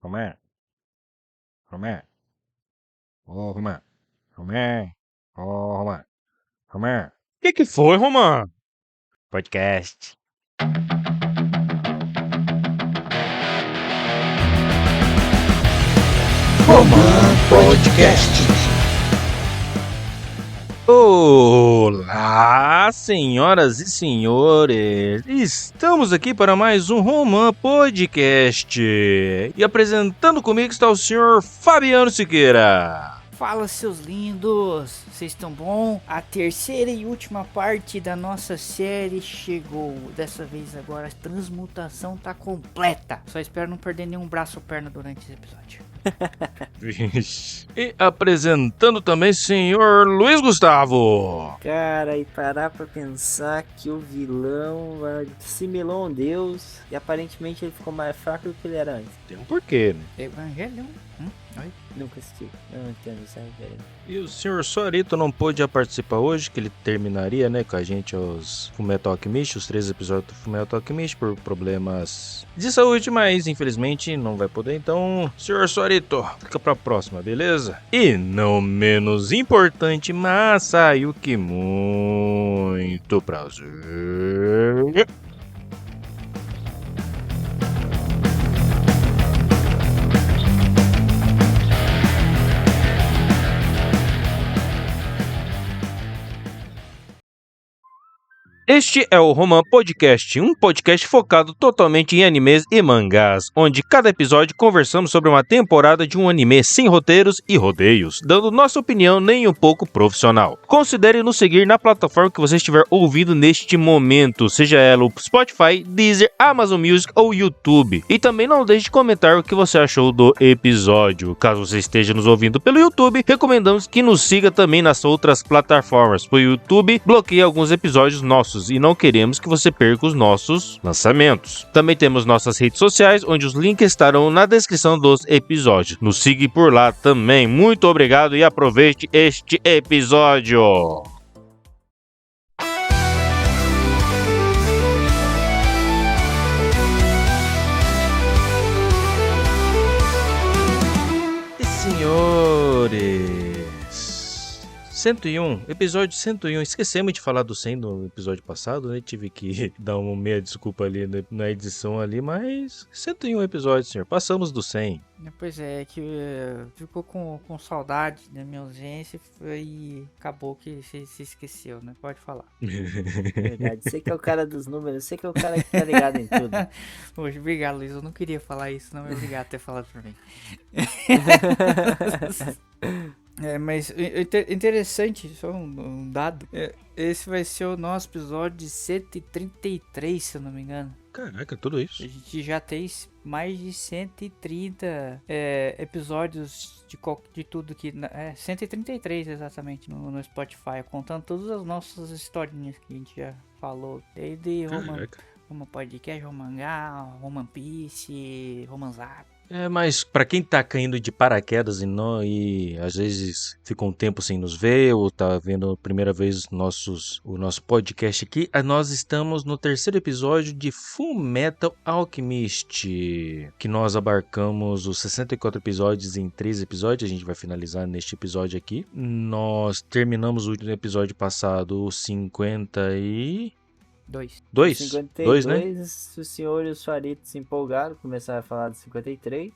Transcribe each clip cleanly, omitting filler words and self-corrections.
Romã, Romã, ô Romã, Romã, ô Romã, Romã. Que foi, Romã? Podcast. Romã Podcast. Olá, senhoras e senhores! Estamos aqui para mais um Romã Podcast. E apresentando comigo está o senhor Fabiano Siqueira. Fala, seus lindos! Vocês estão bom? A terceira e última parte da nossa série chegou. Dessa vez agora a transmutação tá completa. Só espero não perder nenhum braço ou perna durante esse episódio. E apresentando também o senhor Luiz Gustavo. Cara, e parar pra pensar que o vilão assimilou um deus e aparentemente ele ficou mais fraco do que ele era antes. Tem um porquê, né? Evangelho? Oi? Nunca assisti, eu não entendo, sabe, velho? E o senhor Sorito não pôde participar hoje, que ele terminaria, né, com a gente os Fullmetal Alchemist, os 3 episódios do Fullmetal Alchemist por problemas de saúde, mas infelizmente não vai poder. Então, senhor Sorito, fica pra próxima, beleza? E não menos importante, mas saiu que muito prazer. Este é o Romã Podcast, um podcast focado totalmente em animes e mangás, onde cada episódio conversamos sobre uma temporada de um anime sem roteiros e rodeios, dando nossa opinião nem um pouco profissional. Considere nos seguir na plataforma que você estiver ouvindo neste momento, seja ela o Spotify, Deezer, Amazon Music ou YouTube. E também não deixe de comentar o que você achou do episódio. Caso você esteja nos ouvindo pelo YouTube, recomendamos que nos siga também nas outras plataformas, pois o YouTube bloqueia alguns episódios nossos e não queremos que você perca os nossos lançamentos. Também temos nossas redes sociais, onde os links estarão na descrição dos episódios. Nos siga por lá também. Muito obrigado e aproveite este episódio. E senhores, 101, episódio 101, esquecemos de falar do 100 no episódio passado, né, tive que dar uma meia desculpa ali na edição ali, mas 101 episódios, senhor, passamos do 100. Pois é, que ficou com saudade da minha ausência e acabou que se esqueceu, né? Pode falar. Verdade, você que é o cara dos números, você que é o cara que tá ligado em tudo. Poxa, obrigado, Luiz, eu não queria falar isso, não, mas obrigado por ter falado pra mim. Mas interessante, só um dado. Esse vai ser o nosso episódio de 133, se eu não me engano. Caraca, tudo isso. A gente já tem mais de 130 episódios de tudo que... 133 exatamente no Spotify, contando todas as nossas historinhas que a gente já falou. Desde Roman Podcast, Romangá, Roman Piece, Roman Zap. Mas pra quem tá caindo de paraquedas e às vezes fica um tempo sem nos ver ou tá vendo a primeira vez o nosso podcast aqui, nós estamos no terceiro episódio de Fullmetal Alchemist, que nós abarcamos os 64 episódios em 3 episódios, a gente vai finalizar neste episódio aqui. Nós terminamos o último episódio passado, o 52, 52, né? O senhor e o Suarito se empolgaram, começaram a falar do 53.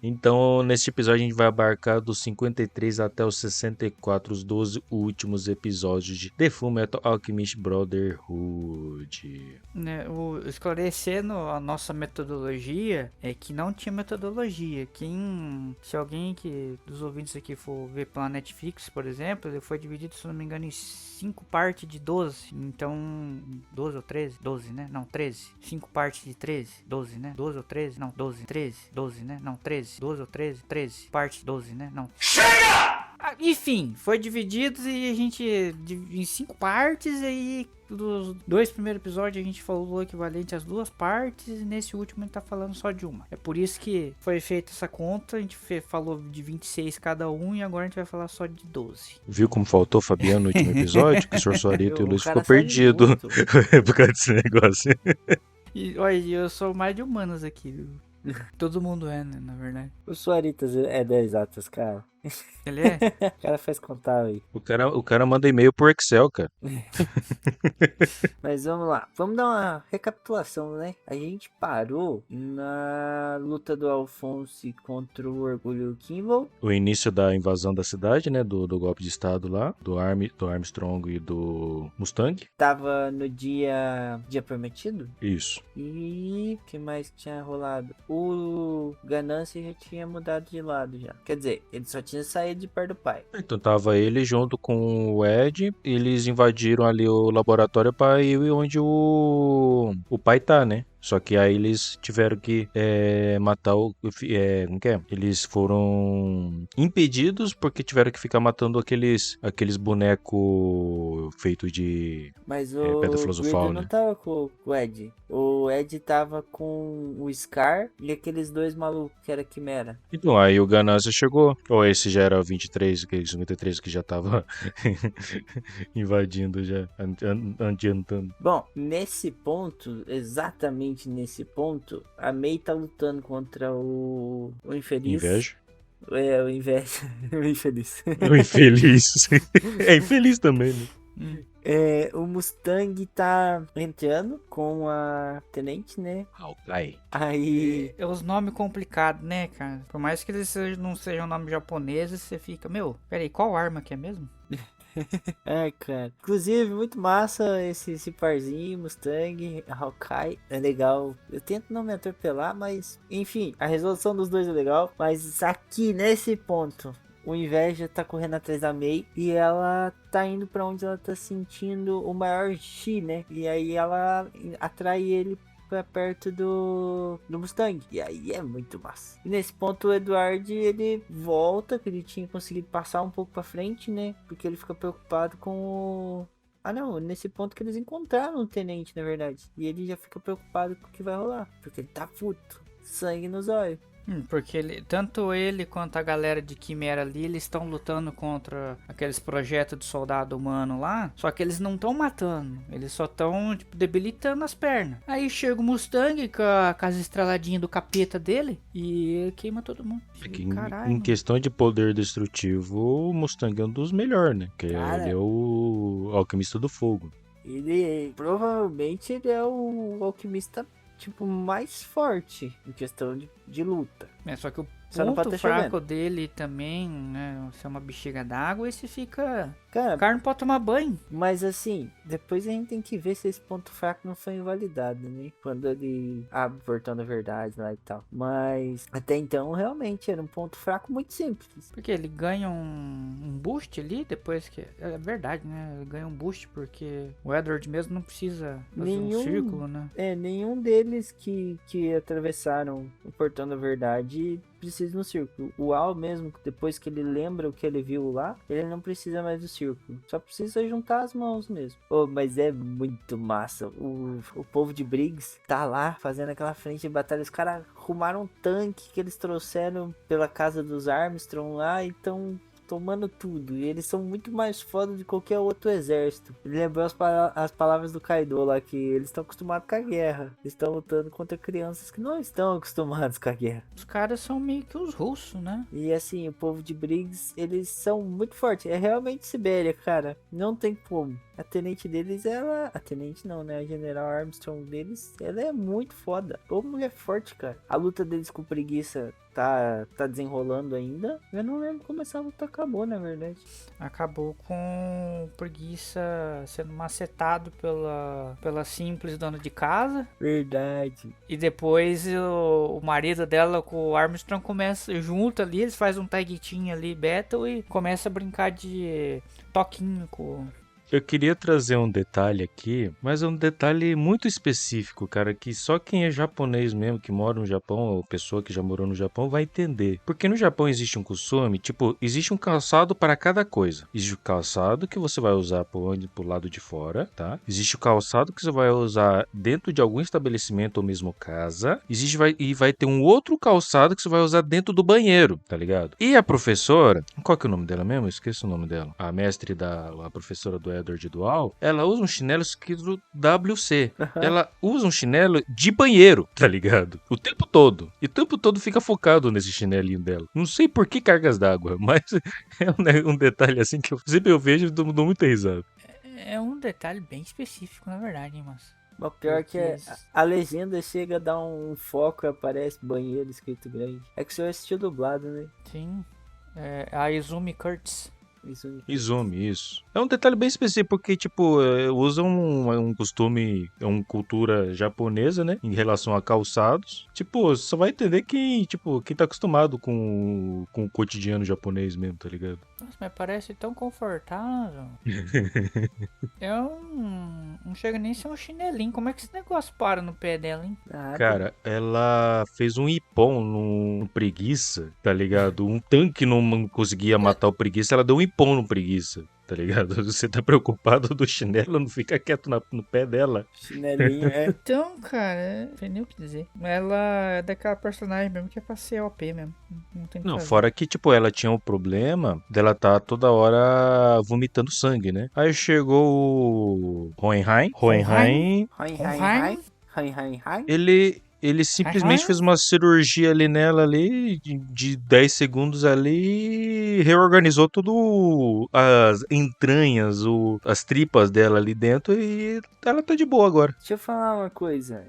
Então, neste episódio a gente vai abarcar dos 53 até os 64, os 12 últimos episódios de The Fullmetal Alchemist Brotherhood. Esclarecendo a nossa metodologia, é que não tinha metodologia. Se alguém dos ouvintes aqui for ver pela Netflix, por exemplo, ele foi dividido, se não me engano, em 5 partes de 12. Então, 12 ou 13? 12, né? Não, 13. 5 partes de 13? 12, né? 12 ou 13? Não, 12. 13. 12, né? Não, 13. 12 ou 13? 13. Parte 12, né? Não. Chega! Enfim, foi dividido e a gente em 5 partes, e aí dos 2 primeiros episódios a gente falou o equivalente às 2 partes, e nesse último a gente tá falando só de uma. É por isso que foi feita essa conta, a gente falou de 26 cada um e agora a gente vai falar só de 12. Viu como faltou Fabiano no último episódio? Que o Sr. Suarito e o Luiz ficou perdido por causa desse negócio. E olha, eu sou mais de humanas aqui. Todo mundo é, né, na verdade. O Suaritas é das exatas, cara. Ele é? O cara faz contar aí. O cara manda e-mail por Excel, cara. Mas vamos lá. Vamos dar uma recapitulação, né? A gente parou na luta do Alphonse contra o Orgulho Kimball. O início da invasão da cidade, né? Do golpe de estado lá. Do Armstrong e do Mustang. Tava no dia prometido. Isso. E o que mais que tinha rolado? O Ganância já tinha mudado de lado já. Quer dizer, ele só tinha saído de perto do pai. Então tava ele junto com o Ed. Eles invadiram ali o laboratório para ir onde o pai tá, né? Só que aí eles tiveram que matar o... como que é? Eles foram impedidos porque tiveram que ficar matando aqueles bonecos feitos de Mas pedra o filosofal, Grillo não né? tava com o Ed. O Ed tava com o Scar e aqueles dois malucos que era Quimera. Então aí o Ganância chegou. Ou esse já era o 23, aquele 53 que já tava invadindo já, adiantando. Bom, nesse ponto, exatamente nesse ponto, a May tá lutando contra o infeliz. Inveja. É, o inveja. O infeliz. O infeliz. É infeliz também, né? O Mustang tá entrando com a tenente, né? Hawkeye. Aí. É os nomes complicados, né, cara? Por mais que eles não sejam nomes japoneses, você fica, meu, peraí, qual arma que é mesmo? Ai, cara. Inclusive, muito massa esse parzinho, Mustang, Hawkeye. É legal. Eu tento não me atropelar, mas... Enfim, a resolução dos dois é legal. Mas aqui, nesse ponto... O Inveja tá correndo atrás da May e ela tá indo pra onde ela tá sentindo o maior chi, né? E aí ela atrai ele pra perto do Mustang. E aí é muito massa. E nesse ponto o Edward, ele volta, que ele tinha conseguido passar um pouco pra frente, né? Porque ele fica preocupado com o... Ah não, nesse ponto que eles encontraram o tenente, na verdade. E ele já fica preocupado com o que vai rolar. Porque ele tá puto. Sangue nos olhos. Porque tanto ele quanto a galera de Quimera ali, eles estão lutando contra aqueles projetos de soldado humano lá. Só que eles não estão matando, eles só estão tipo, debilitando as pernas. Aí chega o Mustang com as estreladinhas do capeta dele e queima todo mundo. Em questão de poder destrutivo, o Mustang é um dos melhores, né? Porque Cara, ele é o alquimista do fogo. Ele provavelmente ele é o alquimista tipo mais forte em questão de luta. Só que o Só não pode ponto tá fraco chovendo. dele também, né? Se é uma bexiga d'água, esse fica... Cara, O cara não pode tomar banho. mas assim, depois a gente tem que ver se esse ponto fraco não foi invalidado, né? Quando ele abre o portão da verdade lá e tal. Mas até então realmente era um ponto fraco muito simples. Porque ele ganha um boost ali, depois que... É verdade, né? Ele ganha um boost porque o Edward mesmo não precisa fazer um círculo, né? Nenhum deles que atravessaram o portão da verdade precisa no círculo. O Al mesmo, depois que ele lembra o que ele viu lá, ele não precisa mais do círculo. Só precisa juntar as mãos mesmo. Mas é muito massa. O povo de Briggs tá lá fazendo aquela frente de batalha. Os caras arrumaram um tanque que eles trouxeram pela casa dos Armstrong lá e estão tomando tudo. E eles são muito mais foda de qualquer outro exército. Ele lembrou as palavras do Kaido lá, que eles estão acostumados com a guerra. Eles estão lutando contra crianças que não estão acostumados com a guerra. Os caras são meio que os russos, né? E assim, o povo de Briggs, eles são muito fortes. É realmente Sibéria, cara. Não tem como. A tenente deles, ela... A tenente não, né? A General Armstrong deles, ela é muito foda. Ô, mulher forte, cara. A luta deles com preguiça tá desenrolando ainda. Eu não lembro como essa luta acabou, na verdade. Acabou com preguiça sendo macetado pela simples dona de casa. Verdade. E depois o marido dela com o Armstrong começa junto ali. Eles fazem um tag team ali, battle, e começa a brincar de toquinho com... Eu queria trazer um detalhe aqui, mas é um detalhe muito específico, cara, que só quem é japonês mesmo, que mora no Japão, ou pessoa que já morou no Japão, vai entender. Porque no Japão existe um costume, tipo, existe um calçado para cada coisa. Existe o calçado que você vai usar pro lado de fora, tá? Existe o calçado que você vai usar dentro de algum estabelecimento ou mesmo casa. Vai ter um outro calçado que você vai usar dentro do banheiro, tá ligado? E a professora, qual que é o nome dela mesmo? Eu esqueço o nome dela. A mestre a professora do trabalhador de dual, ela usa um chinelo escrito WC. Ela usa um chinelo de banheiro, tá ligado? O tempo todo. E o tempo todo fica focado nesse chinelinho dela. Não sei por que cargas d'água, mas é um detalhe assim que eu sempre vejo e dou muita risada. É um detalhe bem específico, na verdade, hein, mas... O pior que a legenda chega a dar um foco e aparece banheiro escrito grande. É que o senhor assistiu dublado, né? Sim. A Izumi Curtis. Izumi, isso. É um detalhe bem específico, porque, tipo, usa um costume, uma cultura japonesa, né? Em relação a calçados. Tipo, você só vai entender quem tá acostumado com o cotidiano japonês mesmo, tá ligado? Nossa, mas parece tão confortável. Não chega nem a ser um chinelinho. Como é que esse negócio para no pé dela, hein? Cara, ela fez um ipom no preguiça, tá ligado? Um tanque não conseguia matar o preguiça, ela deu um ipom no preguiça, tá ligado? Você tá preocupado do chinelo, não fica quieto no pé dela. Chinelinho, Então, cara, não tem nem o que dizer. Ela é daquela personagem mesmo que é pra ser OP mesmo. Não tem o que Não, fazer. fora que, tipo, ela tinha o problema dela tá toda hora vomitando sangue, né? Aí chegou o Hohenheim. Ele simplesmente fez uma cirurgia ali nela ali, de 10 segundos ali, reorganizou tudo as entranhas, as tripas dela ali dentro e ela tá de boa agora. Deixa eu falar uma coisa,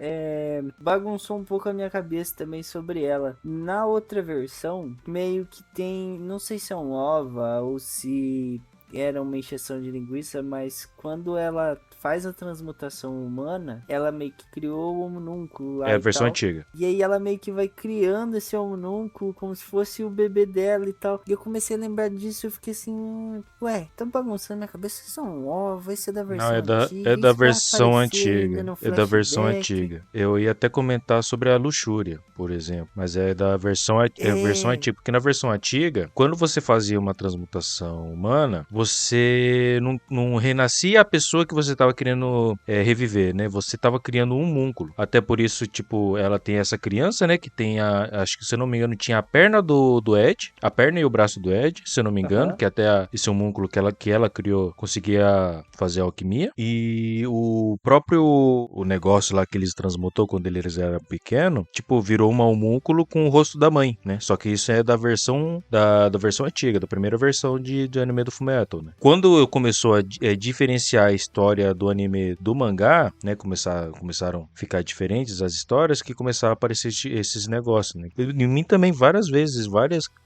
bagunçou um pouco a minha cabeça também sobre ela. Na outra versão, meio que tem, não sei se é um ova ou se era uma encheção de linguiça, mas quando ela faz a transmutação humana, ela meio que criou o homunúnculo lá. É a versão antiga. E aí ela meio que vai criando esse homunúnculo como se fosse o bebê dela e tal. E eu comecei a lembrar disso e eu fiquei assim, ué, tá bagunçando minha cabeça, isso é um ovo, esse é da versão antiga. É da isso vai versão aparecer ainda antiga. no É da versão flashback. antiga. Eu ia até comentar sobre a luxúria, por exemplo. Mas é da versão, a versão antiga. Porque na versão antiga, quando você fazia uma transmutação humana, você não renascia a pessoa que você tava querendo reviver, né? Você tava criando um homúnculo. Até por isso, tipo, ela tem essa criança, né? Que tem acho que, se eu não me engano, tinha a perna do Ed. A perna e o braço do Ed, se eu não me engano. Que até esse homúnculo que ela criou conseguia fazer alquimia. E o próprio negócio lá que eles transmutou quando eles eram pequenos, tipo, virou um homúnculo com o rosto da mãe, né? Só que isso é da versão da versão antiga, da primeira versão de anime do Fullmetal, né? Quando começou a diferenciar a história do anime do mangá, né? Começaram a ficar diferentes as histórias, que começaram a aparecer esses negócios, né? Em mim também, vários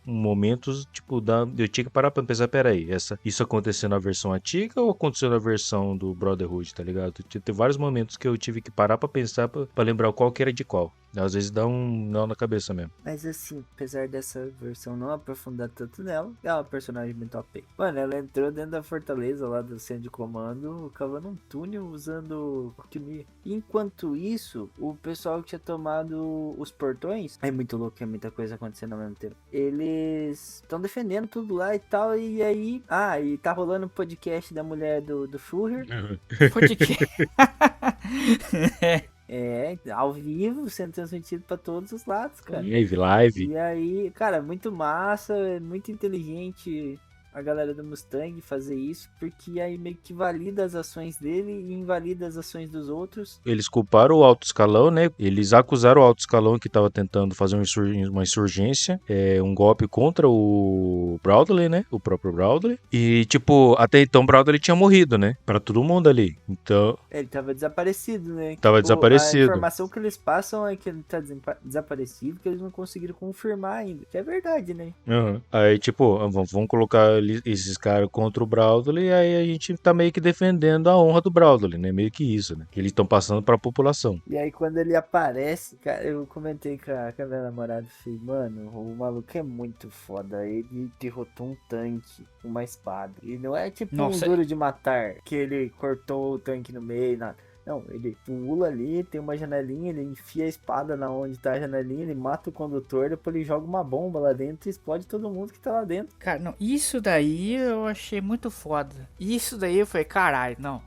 momentos, tipo, eu tinha que parar pra pensar, peraí, isso aconteceu na versão antiga ou aconteceu na versão do Brotherhood, tá ligado? Tem vários momentos que eu tive que parar pra pensar, pra lembrar qual que era de qual. Às vezes dá um nó na cabeça mesmo. Mas assim, apesar dessa versão não aprofundar tanto nela, é uma personagem muito OP. Mano, ela entrou dentro da fortaleza lá do centro de comando, cavando um túnel usando alquimia. Enquanto isso, o pessoal que tinha tomado os portões, é muito louco, é muita coisa acontecendo ao mesmo tempo. Eles estão defendendo tudo lá e tal, e aí... e tá rolando um podcast da mulher do Führer. Podcast. Ao vivo, sendo transmitido pra todos os lados, cara. Live. E aí, cara, muito massa, muito inteligente a galera do Mustang fazer isso, porque aí meio que valida as ações dele e invalida as ações dos outros. Eles culparam o alto escalão, né? Eles acusaram o alto escalão que estava tentando fazer uma insurgência, um golpe contra o Brownlee, né? O próprio Brownlee. E, tipo, até então o Brownlee tinha morrido, né? Pra todo mundo ali. Então... Ele tava desaparecido, né? Tava desaparecido. A informação que eles passam é que ele tá desaparecido, que eles não conseguiram confirmar ainda. Que é verdade, né? Uhum. Aí, tipo, vamos colocar esses caras contra o Brownlee, e aí a gente tá meio que defendendo a honra do Brownlee, né? Meio que isso, né? Que eles estão passando pra população. E aí quando ele aparece, cara, eu comentei com a minha namorada, falei, mano, o maluco é muito foda, ele derrotou um tanque, uma espada. E não é tipo um Duro de Matar, que ele cortou o tanque no meio, nada. Não, ele pula ali, tem uma janelinha, ele enfia a espada na onde tá a janelinha, ele mata o condutor, depois ele joga uma bomba lá dentro e explode todo mundo que tá lá dentro. Cara, não, isso daí eu achei muito foda. Isso daí eu falei, caralho, não.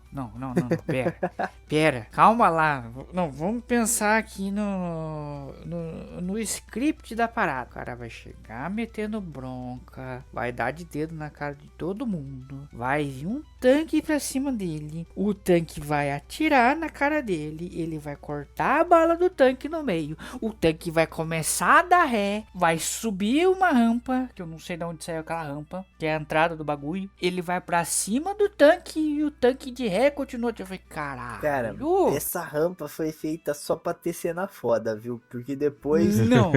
Pera, calma lá. Não, vamos pensar aqui no script da parada. O cara vai chegar metendo bronca, vai dar de dedo na cara de todo mundo, vai vir um tanque pra cima dele, o tanque vai atirar na cara dele, ele vai cortar a bala do tanque no meio, o tanque vai começar a dar ré, vai subir uma rampa, que eu não sei de onde saiu aquela rampa, que é a entrada do bagulho, ele vai pra cima do tanque e o tanque de ré continua. Eu falei, caralho. Cara, essa rampa foi feita só pra ter cena foda, viu? Porque depois não.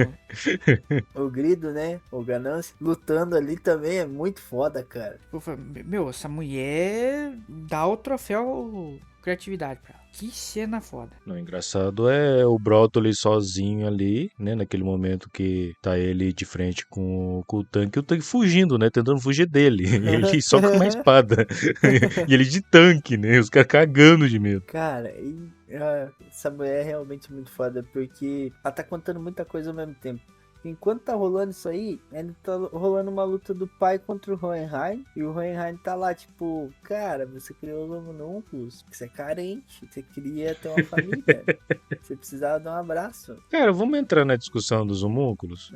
o Grido, né? O Ganância, lutando ali também é muito foda, cara. Eu falei, meu, essa mulher dá o troféu criatividade pra ela. Que cena foda. O engraçado é o Brótoli sozinho ali, né? Naquele momento que tá ele de frente com o tanque fugindo, né? Tentando fugir dele. E ele só com uma espada. E ele de tanque, né? Os caras cagando de medo. Cara, essa mulher é realmente muito foda, porque ela tá contando muita coisa ao mesmo tempo. Enquanto tá rolando isso aí, ainda tá rolando uma luta do pai contra o Hohenheim. E o Hohenheim tá lá, tipo, cara, você criou os homúnculos, você é carente, você queria ter uma família, você precisava dar um abraço. Cara, vamos entrar na discussão dos homúnculos?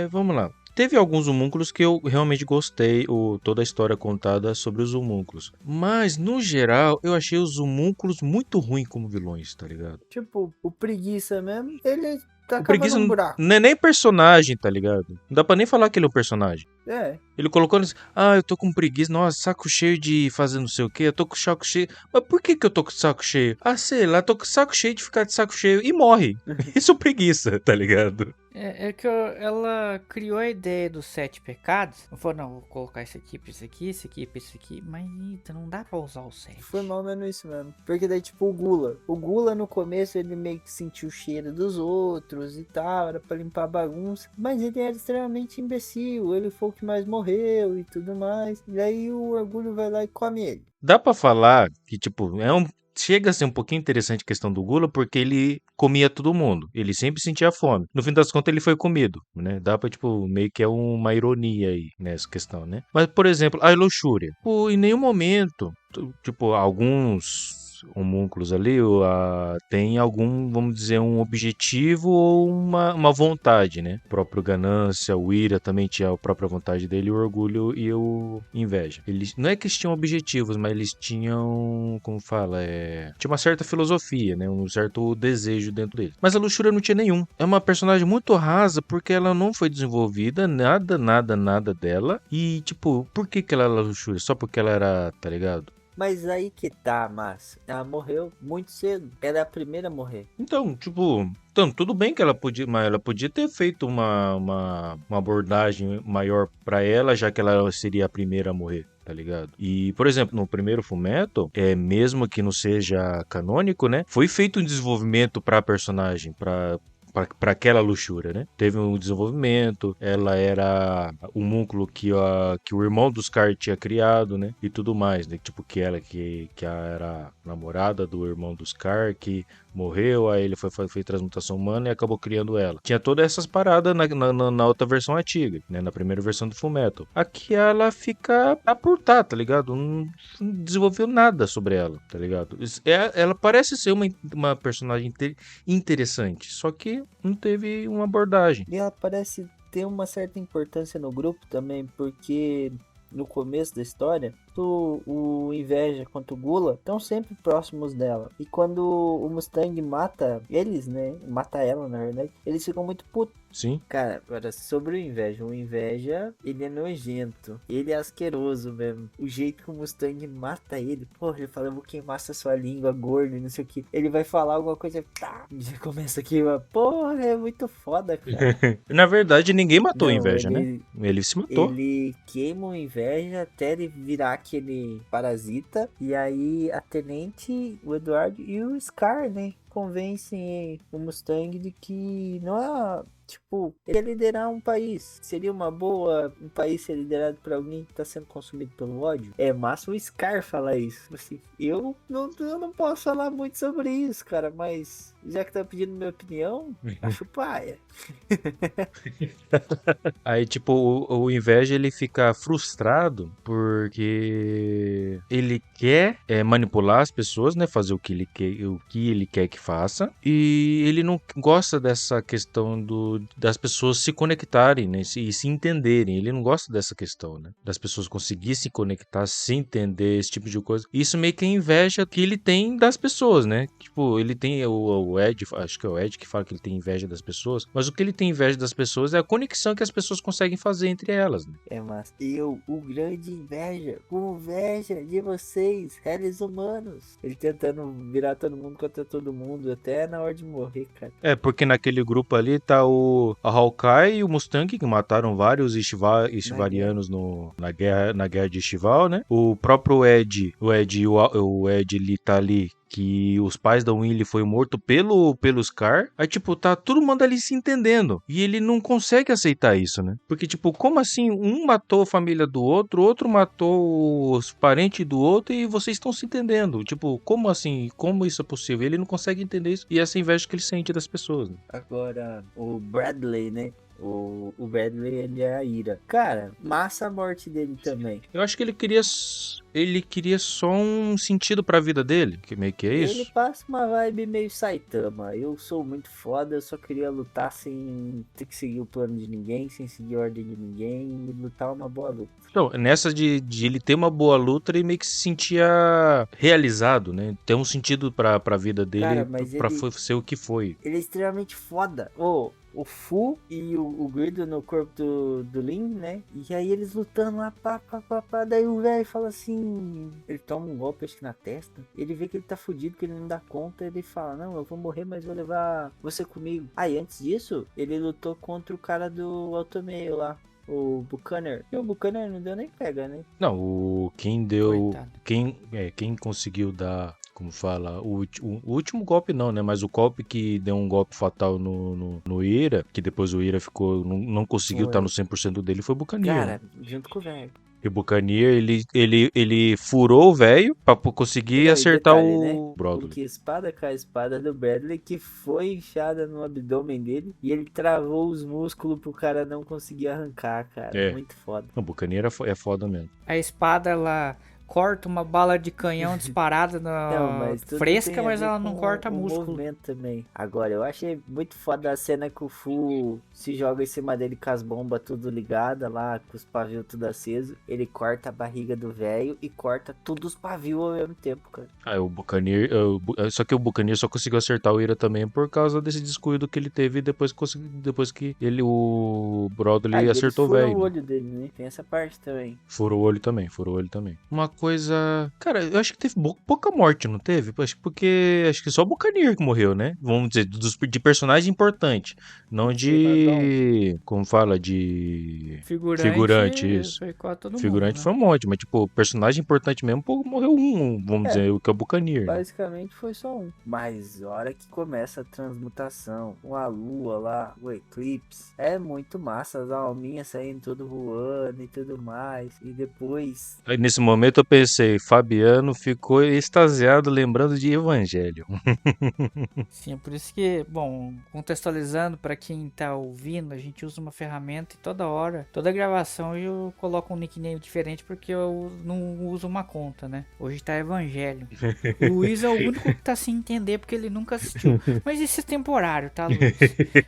Vamos lá. Teve alguns homúnculos que eu realmente gostei, toda a história contada sobre os homúnculos. Mas, no geral, eu achei os homúnculos muito ruins como vilões, tá ligado? Tipo, o Preguiça mesmo, ele tá O Preguiça num buraco. não é nem personagem, tá ligado? Não dá pra nem falar que ele é um personagem. É. Ele colocou assim, eu tô com preguiça, nossa, saco cheio de fazer não sei o que, eu tô com saco cheio. Mas por que eu tô com saco cheio? Sei lá, tô com saco cheio de ficar de saco cheio e morre. Isso é preguiça, tá ligado? É que ela criou a ideia dos 7 pecados. Eu falei, não, vou colocar esse aqui pra esse aqui, esse aqui pra esse aqui. Mas eita, não dá pra usar o 7. Foi mal menos isso mesmo. Porque daí, tipo, o Gula no começo ele meio que sentiu o cheiro dos outros e tal, era pra limpar a bagunça. Mas ele era extremamente imbecil, ele foi o que mais morreu e tudo mais. E aí o orgulho vai lá e come ele. Dá pra falar que, tipo, chega a ser um pouquinho interessante a questão do Gula, porque ele comia todo mundo. Ele sempre sentia fome. No fim das contas, ele foi comido, né? Dá pra, tipo, meio que é uma ironia aí nessa questão, né? Mas, por exemplo, a luxúria. Pô, em nenhum momento, tipo, alguns homúnculos ali tem algum, vamos dizer, um objetivo ou uma vontade, né? O próprio Ganância, o Ira também tinha a própria vontade dele, o orgulho e o inveja. Eles, não é que eles tinham objetivos, mas eles tinham, como fala, tinha uma certa filosofia, né? Um certo desejo dentro deles. Mas a luxúria não tinha nenhum. É uma personagem muito rasa porque ela não foi desenvolvida, nada dela. E, tipo, por que ela era luxúria? Só porque ela era, tá ligado? Mas aí que tá, mas ela morreu muito cedo. Ela é a primeira a morrer. Então, tipo, tudo bem que mas ela podia ter feito uma abordagem maior pra ela, já que ela seria a primeira a morrer, tá ligado? E, por exemplo, no primeiro Fullmetal, mesmo que não seja canônico, né? Foi feito um desenvolvimento pra personagem, pra aquela luxúria, né? Teve um desenvolvimento, ela era o múnculo que o irmão dos Scar tinha criado, né? E tudo mais, né? Tipo, que ela era namorada do irmão dos Scar, que morreu, aí ele fez transmutação humana e acabou criando ela. Tinha todas essas paradas na outra versão antiga, né? Na primeira versão do Fullmetal. Aqui ela fica tá, tá ligado? Não desenvolveu nada sobre ela, tá ligado? Ela parece ser uma personagem interessante, só que não teve uma abordagem. E ela parece ter uma certa importância no grupo também, porque no começo da história, tanto o Inveja quanto o Gula estão sempre próximos dela. E quando o Mustang mata eles, né? Mata ela, na verdade, eles ficam muito putos. Sim. Cara, agora sobre o Inveja, ele é nojento. Ele é asqueroso mesmo. O jeito que o Mustang mata ele, porra, ele fala, eu vou queimar essa sua língua gorda e não sei o que. Ele vai falar alguma coisa, tá, já começa aqui, porra, é muito foda, cara. Na verdade, ninguém matou Não, o Inveja, né? Ele se matou. Ele queima o Inveja até ele virar aquele parasita. E aí a Tenente, o Eduardo e o Scar, né? convencem o Mustang de que não é, tipo, ele ia liderar um país. Seria uma boa um país ser liderado por alguém que tá sendo consumido pelo ódio? É massa o Scar falar isso. Assim, eu não posso falar muito sobre isso, cara, mas já que tá pedindo minha opinião, acho paia. Aí, tipo, o Inveja, ele fica frustrado porque ele quer manipular as pessoas, né? Fazer o que ele quer que faça. E ele não gosta dessa questão das pessoas se conectarem, né? E se entenderem. Ele não gosta dessa questão, né? Das pessoas conseguirem se conectar, se entender, esse tipo de coisa. Isso meio que é inveja que ele tem das pessoas, né? Tipo, ele tem o Ed, acho que é o Ed que fala que ele tem inveja das pessoas, mas o que ele tem inveja das pessoas é a conexão que as pessoas conseguem fazer entre elas, né? É massa. Eu, o grande com inveja de vocês, réis humanos. Ele tentando virar todo mundo contra todo mundo, até na hora de morrer, cara. É, porque naquele grupo ali tá a Hawkeye e o Mustang, que mataram vários Ishivarianos na guerra de Ishval, né? O próprio Ed, o Ed ele tá ali, que os pais da Winnie foi morto pelo Scar. Aí, tipo, tá todo mundo ali se entendendo. E ele não consegue aceitar isso, né? Porque, tipo, como assim um matou a família do outro, o outro matou os parentes do outro e vocês estão se entendendo? Tipo, como assim? Como isso é possível? Ele não consegue entender isso. E essa inveja que ele sente das pessoas, né? Agora, o Bradley, né? O Bradley, ele é a ira. Cara, massa a morte dele também. Eu acho que ele queria só um sentido pra vida dele, que meio que é isso. Ele passa uma vibe meio Saitama. Eu sou muito foda, eu só queria lutar sem ter que seguir o plano de ninguém, sem seguir a ordem de ninguém, e lutar uma boa luta. Então, nessa de ele ter uma boa luta, ele meio que se sentia realizado, né? Ter um sentido pra vida dele, Cara, mas pra ele- ser o que foi. Ele é extremamente foda. O Fu e o Guido no corpo do Lin, né? E aí eles lutando lá, pá. Daí o velho fala assim... Ele toma um golpe, acho que na testa. Ele vê que ele tá fudido, que ele não dá conta. Ele fala, não, eu vou morrer, mas vou levar você comigo. Aí, antes disso, ele lutou contra o cara do Automeio lá. O Buchanan. E o Buchanan não deu nem pega, né? Não, quem deu... Coitado. Quem conseguiu dar... Como fala, o último golpe não, né? Mas o golpe que deu um golpe fatal no Ira, que depois o Ira ficou, não conseguiu Foi. estar no 100% dele, foi o Buccaneer. Cara, junto com o velho. E o Buccaneer, ele furou o velho pra conseguir Não, e acertar detalhe, o né? Bradley. Porque espada com a espada do Bradley que foi enfiada no abdômen dele e ele travou os músculos pro cara não conseguir arrancar, cara. É. Muito foda. O Buccaneer é foda mesmo. A espada, ela corta uma bala de canhão disparada Tudo fresca, tem a mas ver ela não com corta o músculo. movimento também. Agora, eu achei muito foda a cena que o Fu se joga em cima dele com as bombas tudo ligadas lá, com os pavios tudo aceso. Ele corta a barriga do velho e corta todos os pavios ao mesmo tempo, cara. O Buccaneer... Só que o Buccaneer só conseguiu acertar o Ira também por causa desse descuido que ele teve depois que o Bradley Aí acertou o ele fura velho. o olho dele, né? Tem essa parte também. Furou o olho também. Uma coisa... Cara, eu acho que teve pouca morte, não teve? Acho que só o Buccaneer que morreu, né? Vamos dizer, de personagem importante. Não de... Como fala? De... Figurante, isso. Foi quase todo Figurante mundo, foi um monte, mas tipo, personagem importante mesmo, pô, morreu vamos dizer, o que é o Buccaneer. Né? Basicamente foi só um. Mas a hora que começa a transmutação, com a lua lá, o eclipse, é muito massa, as alminhas saindo tudo voando e tudo mais. E depois... Aí nesse momento eu pensei, Fabiano ficou extasiado lembrando de Evangelho. Sim, por isso que, bom, contextualizando para quem tá ouvindo, a gente usa uma ferramenta e toda hora, toda gravação eu coloco um nickname diferente porque eu não uso uma conta, né? Hoje tá Evangelho. O Luiz é o único que tá sem entender porque ele nunca assistiu. Mas isso é temporário, tá, Luiz?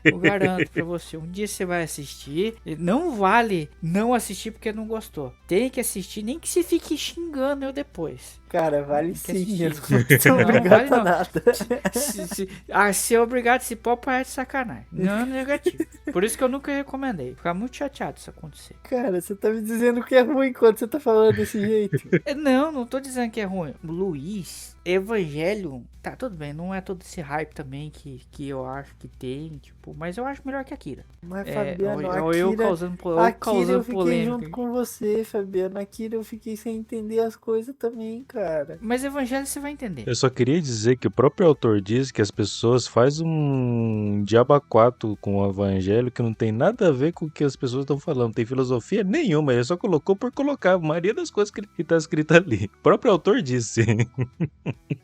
Eu garanto pra você, um dia você vai assistir, não vale não assistir porque não gostou. Tem que assistir, nem que se fique xingando eu depois. Cara, vale Quer sim, eu assistir? não tô Não, obrigado vale a não. nada. Se é obrigado, esse papo é de sacanagem. Não é negativo. Por isso que eu nunca recomendei. Ficar muito chateado se acontecer. Cara, você tá me dizendo que é ruim quando você tá falando desse jeito. Não tô dizendo que é ruim. Luiz, Evangelho, tá tudo bem. Não é todo esse hype também que eu acho que tem, tipo, mas eu acho melhor que Akira. Mas, Fabiano, eu causando Akira eu fiquei polêmica. junto com você, Fabiano. Akira eu fiquei sem entender entender as coisas também, cara. Mas evangelho você vai entender. Eu só queria dizer que o próprio autor diz que as pessoas fazem um diabaquato com o evangelho que não tem nada a ver com o que as pessoas estão falando. Não tem filosofia nenhuma, ele só colocou por colocar a maioria das coisas que tá escrito ali. O próprio autor disse.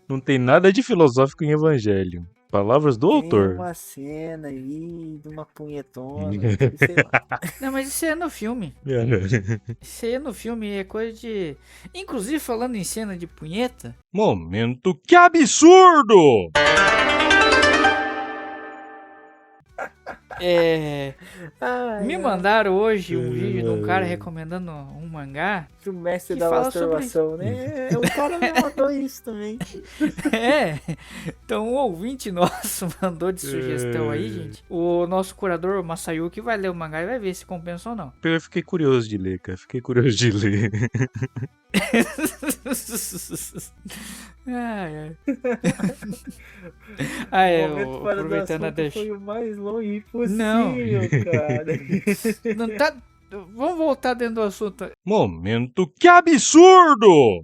Não tem nada de filosófico em evangelho. Palavras do Tem autor. uma cena aí de uma punhetona, sei lá. Não, mas isso é no filme. Isso aí é no filme, é coisa de... Inclusive, falando em cena de punheta... Momento que absurdo! Me mandaram hoje um vídeo de um cara recomendando um mangá. O mestre que da fala sobre masturbação, né? O cara me mandou isso também. Então um ouvinte nosso mandou de sugestão aí, gente. O nosso curador, o Masayuki, vai ler o mangá e vai ver se compensa ou não. Eu fiquei curioso de ler, cara. Fiquei curioso de ler. O momento fora do assunto foi o mais longe possível, cara. Não tá... Vamos voltar dentro do assunto. Momento que absurdo!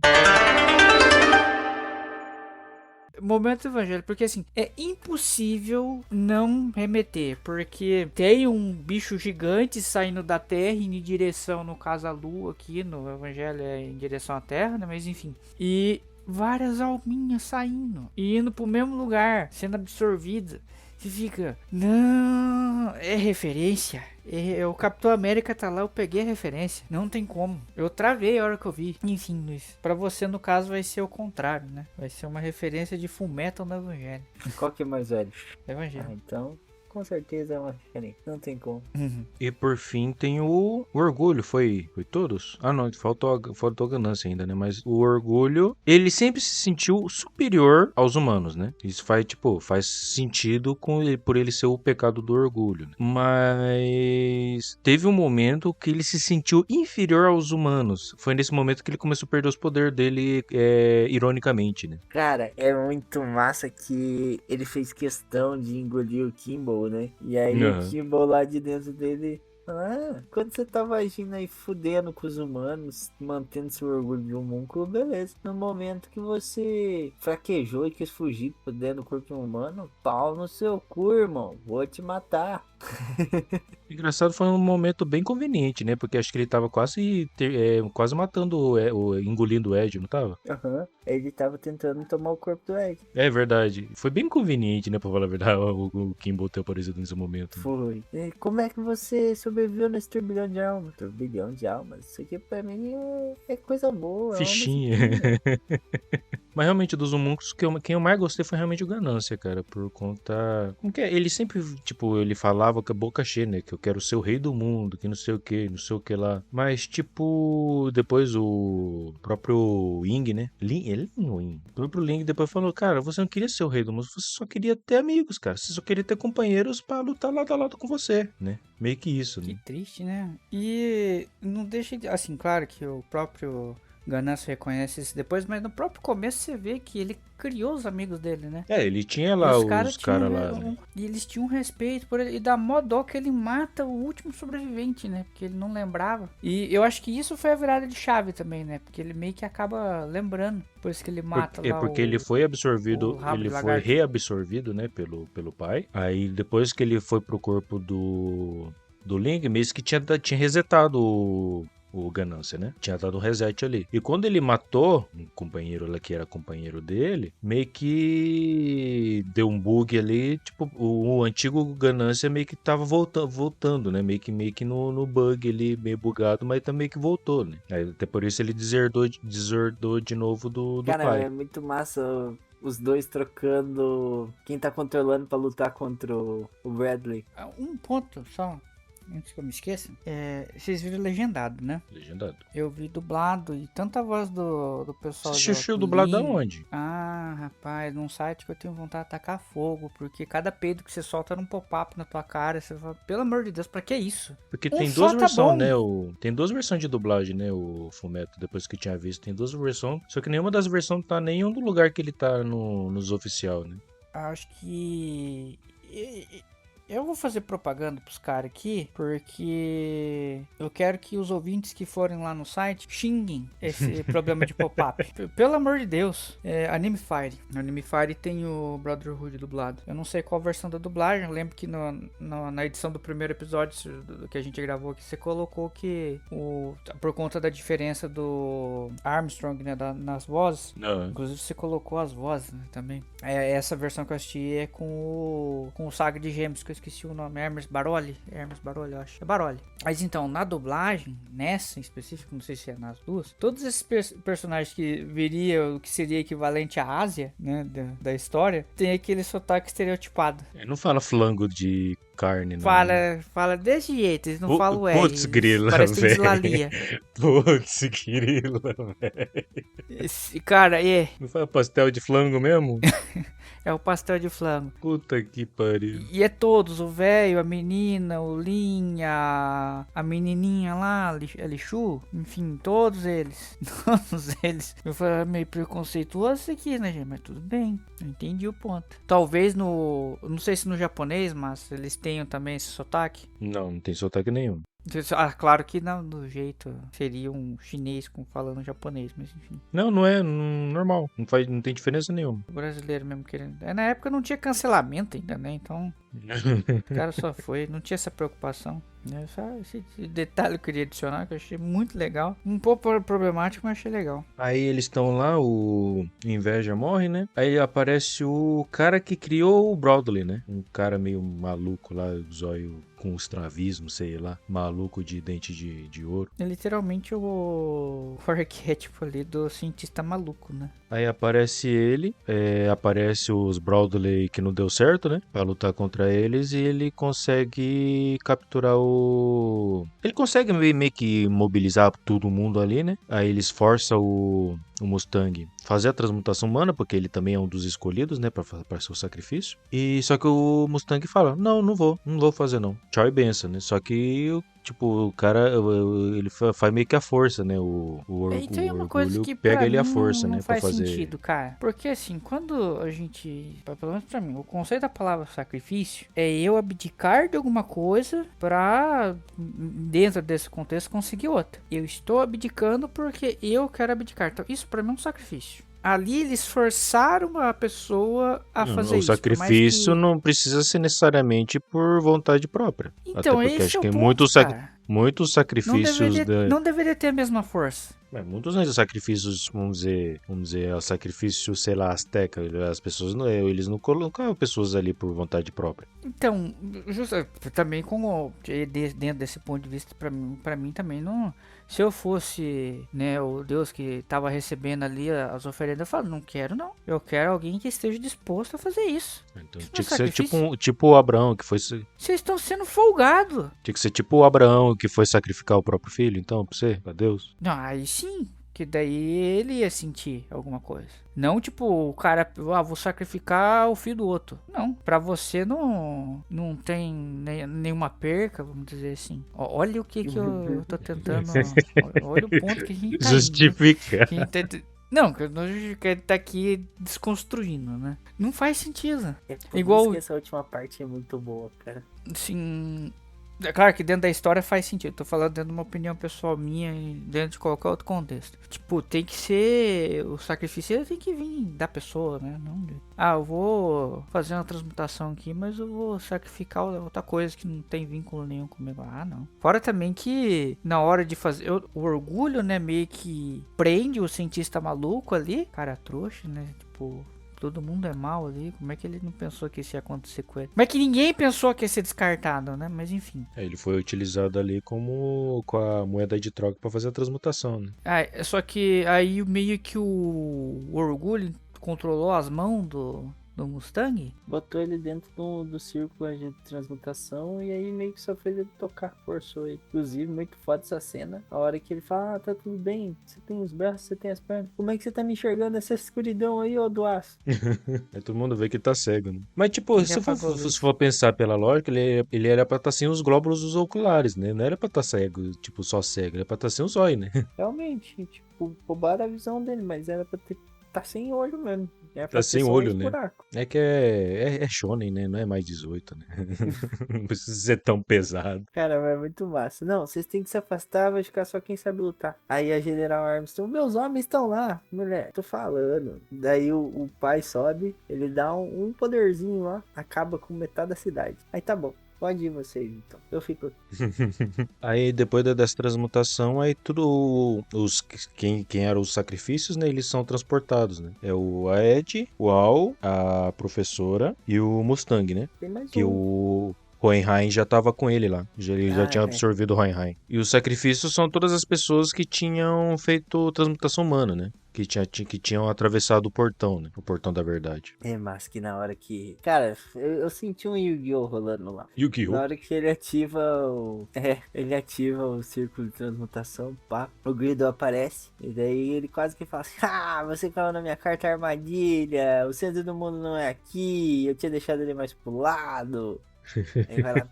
Momento evangelho, porque assim, é impossível não remeter, porque tem um bicho gigante saindo da terra indo em direção, no caso a lua aqui, no evangelho é em direção à terra, né, mas enfim, e várias alminhas saindo, e indo pro mesmo lugar, sendo absorvida. Você fica, não, é referência. O Capitão América tá lá, eu peguei a referência. Não tem como. Eu travei a hora que eu vi. Enfim, Luiz, pra você no caso vai ser o contrário, né? Vai ser uma referência de Fullmetal no Evangelho. Qual que é mais velho? Evangelho. Então, com certeza é uma referência. Não tem como. E por fim tem o orgulho, foi todos? Ah não, faltou a ganância ainda, né? Mas o orgulho, ele sempre se sentiu superior aos humanos, né? Isso faz sentido por ele ser o pecado do orgulho. Né? Mas teve um momento que ele se sentiu inferior aos humanos. Foi nesse momento que ele começou a perder os poderes dele, ironicamente, né? Cara, é muito massa que ele fez questão de engolir o Kimball, né? E aí o Kimball lá de dentro dele... quando você tava agindo aí fudendo com os humanos, mantendo seu orgulho de homúnculo, beleza. No momento que você fraquejou e quis fugir dentro do corpo de um humano, pau no seu cu, irmão. Vou te matar. Engraçado, foi um momento bem conveniente, né? Porque acho que ele tava quase matando, engolindo o Ed, não tava? Ele tava tentando tomar o corpo do Ed. É verdade. Foi bem conveniente, né? Pra falar a verdade, o Kimball ter aparecido nesse momento. Foi. E como é que você sobreviveu nesse turbilhão de almas? Turbilhão de almas? Isso aqui pra mim é coisa boa. Fichinha. Mas realmente, dos homúnculos, quem eu mais gostei foi realmente o Ganância, cara. Por conta... Como que é? Ele sempre, ele falava com a boca cheia, né? Que eu quero ser o rei do mundo, que não sei o que lá. Mas, depois o próprio Ying, né? O próprio Ling depois falou, cara, você não queria ser o rei do mundo, você só queria ter amigos, cara. Você só queria ter companheiros pra lutar lado a lado com você, né? Meio que isso, Que né? triste, né? E não deixa de... Assim, claro que o próprio Ganância reconhece isso depois, mas no próprio começo você vê que ele criou os amigos dele, né? Ele tinha lá os caras lá, né? E eles tinham respeito por ele. E dá mó dó que ele mata o último sobrevivente, né? Porque ele não lembrava. E eu acho que isso foi a virada de chave também, né? Porque ele meio que acaba lembrando. Depois que ele mata lá porque ele foi absorvido, ele foi reabsorvido, né? Pelo pai. Aí depois que ele foi pro corpo do Ling, mesmo que tinha resetado o Ganância, né? Tinha dado um reset ali. E quando ele matou um companheiro lá que era companheiro dele, meio que deu um bug ali, o antigo Ganância meio que tava voltando, né? Meio que no bug ali, meio bugado, mas também que voltou, né? Aí, até por isso ele deserdou de novo do Cara, pai. É muito massa os dois trocando quem tá controlando pra lutar contra o Bradley. Um ponto só, antes que eu me esqueça, vocês viram legendado, né? Legendado. Eu vi dublado e tanta voz do pessoal. Você assistiu dublado aonde? Ah, rapaz, num site que eu tenho vontade de tacar fogo, porque cada peido que você solta era um pop-up na tua cara, você fala, pelo amor de Deus, pra que isso? Porque tem duas versões, né? Tem duas versões de dublagem, né? O Fullmetal, depois que eu tinha visto, tem duas versões, só que nenhuma das versões tá nem em um lugar que ele tá nos oficial, né? Acho que... Eu vou fazer propaganda pros caras aqui, porque eu quero que os ouvintes que forem lá no site xinguem esse problema de pop-up. Pelo amor de Deus, Anime Fire. No Anime Fire tem o Brotherhood dublado. Eu não sei qual versão da dublagem, eu lembro que na edição do primeiro episódio que a gente gravou aqui, você colocou que por conta da diferença do Armstrong, né, nas vozes, inclusive você colocou as vozes, né, também. Essa versão que eu assisti é com o Saga de Gêmeos, que eu esqueci o nome, Hermes Baroli, eu acho. É Baroli. Mas então, na dublagem, nessa em específico, não sei se é nas duas, todos esses personagens que viria o que seria equivalente à Ásia, né, da história, tem aquele sotaque estereotipado. Não fala flango de carne, não. Fala desse jeito, eles não falam R. Putz, grila, parece velho. Dislalia. Putz, grila, velho. Cara, Não fala pastel de flango mesmo? É o pastel de flango. Puta que pariu. E é todos, o velho, a menina, o Lin, a menininha lá, a Lichu, enfim, todos eles. Todos eles. Eu falei meio preconceituoso isso aqui, né, gente? Mas tudo bem, eu entendi o ponto. Talvez não sei se no japonês, mas eles tenham também esse sotaque. Não tem sotaque nenhum. Claro que não, do jeito seria um chinês falando japonês, mas enfim. Não é normal. Não tem diferença nenhuma. O brasileiro mesmo querendo. Na época não tinha cancelamento ainda, né? Então o cara só foi, não tinha essa preocupação. Só esse detalhe eu queria adicionar, que eu achei muito legal. Um pouco problemático, mas achei legal. Aí eles estão lá, o Inveja morre, né? Aí aparece o cara que criou o Broadly, né? Um cara meio maluco lá, zóio com estrabismo, sei lá. Maluco de dente de ouro. É literalmente o arquétipo ali do cientista maluco, né? Aí aparece ele, aparece os Broadly que não deu certo, né? Pra lutar contra eles, e ele consegue capturar ele consegue meio que mobilizar todo mundo ali, né? Aí eles forçam o Mustang fazer a transmutação humana, porque ele também é um dos escolhidos, né? Pra seu sacrifício. E só que o Mustang fala, não vou fazer não. Tchau e benção, né? Só que o cara, ele faz meio que a força, né? O então é uma coisa que pega ele a força, não né? Faz pra fazer sentido, cara. Porque assim, quando a gente, pelo menos pra mim, o conceito da palavra sacrifício é eu abdicar de alguma coisa pra, dentro desse contexto, conseguir outra. Eu estou abdicando porque eu quero abdicar. Então isso pra mim é um sacrifício. Ali eles forçaram a pessoa a fazer isso. O sacrifício não precisa ser necessariamente por vontade própria. Então, até porque esse acho é o que ponto, muitos sacrifícios... Não deveria ter a mesma força. Muitos sacrifícios, vamos dizer, o sacrifício, sei lá, azteca, as pessoas eles não colocavam pessoas ali por vontade própria. Então, também dentro desse ponto de vista, pra mim também não. Se eu fosse, né, o Deus que estava recebendo ali as oferendas, eu falo, não quero não. Eu quero alguém que esteja disposto a fazer isso. Então Isso tinha que ser tipo o Abraão, que foi... Vocês estão sendo folgados. Tinha que ser tipo o Abraão, que foi sacrificar o próprio filho, então, pra Deus. Não, aí sim. Que daí ele ia sentir alguma coisa. Não tipo o cara, vou sacrificar o filho do outro. Não, pra você não tem nenhuma perca, vamos dizer assim. Olha o que eu tô tentando. Olha o ponto que a gente tá justificar. Não, que ele tá aqui desconstruindo, né? Não faz sentido. Igual isso que essa última parte é muito boa, cara. Sim. É claro que dentro da história faz sentido. Tô falando dentro de uma opinião pessoal minha e dentro de qualquer outro contexto. Tipo, tem que ser... O sacrifício tem que vir da pessoa, né? Não de... eu vou fazer uma transmutação aqui, mas eu vou sacrificar outra coisa que não tem vínculo nenhum comigo. Não. Fora também que na hora de fazer... O orgulho, né? Meio que prende o cientista maluco ali. Cara trouxa, né? Tipo... Todo mundo é mal ali. Como é que ele não pensou que isso ia acontecer com ele? Como é que ninguém pensou que ia ser descartado, né? Mas enfim. Ele foi utilizado ali com a moeda de troca pra fazer a transmutação, né? Só que aí meio que o orgulho controlou as mãos do Mustang. Botou ele dentro do círculo de transmutação e aí meio que só fez ele tocar, forçou ele. Inclusive, muito foda essa cena. A hora que ele fala, tá tudo bem, você tem os braços, você tem as pernas. Como é que você tá me enxergando essa escuridão aí, ô do aço? Aí todo mundo vê que tá cego, né? Mas tipo, se for pensar pela lógica, ele era pra estar sem os glóbulos dos oculares, né? Não era pra estar cego, tipo, só cego, era pra estar sem os olhos, né? Realmente, tipo, roubaram a visão dele, mas era pra ter tá sem olho mesmo. É pra Tá ter sem só olho, esse né? buraco. É que é shonen, né? Não é mais 18, né? Não precisa ser tão pesado. Cara, mas é muito massa. Não, vocês têm que se afastar, vai ficar só quem sabe lutar. Aí a General Armstrong, meus homens estão lá. Mulher, tô falando. Daí o pai sobe, ele dá um poderzinho lá, acaba com metade da cidade. Aí tá bom. Pode ir vocês, então. Eu fico aqui. Aí depois dessa transmutação, aí tudo quem eram os sacrifícios, né? Eles são transportados, né? É o Ed, o Al, a professora e o Mustang, né? Tem mais Que um. o Hohenheim já tava com ele lá. Ele já tinha É. absorvido o Hohenheim. E os sacrifícios são todas as pessoas que tinham feito transmutação humana, né? Que tinham atravessado o portão, né? O portão da verdade. É, mas que na hora que... Cara, eu senti um Yu-Gi-Oh! Rolando lá. Yu-Gi-Oh! Na hora que ele ativa o... ele ativa o círculo de transmutação, pá. O Grido aparece. E daí ele quase que fala assim: ah, você caiu na minha carta armadilha. O centro do mundo não é aqui. Eu tinha deixado ele mais pro lado. Aí vai lá.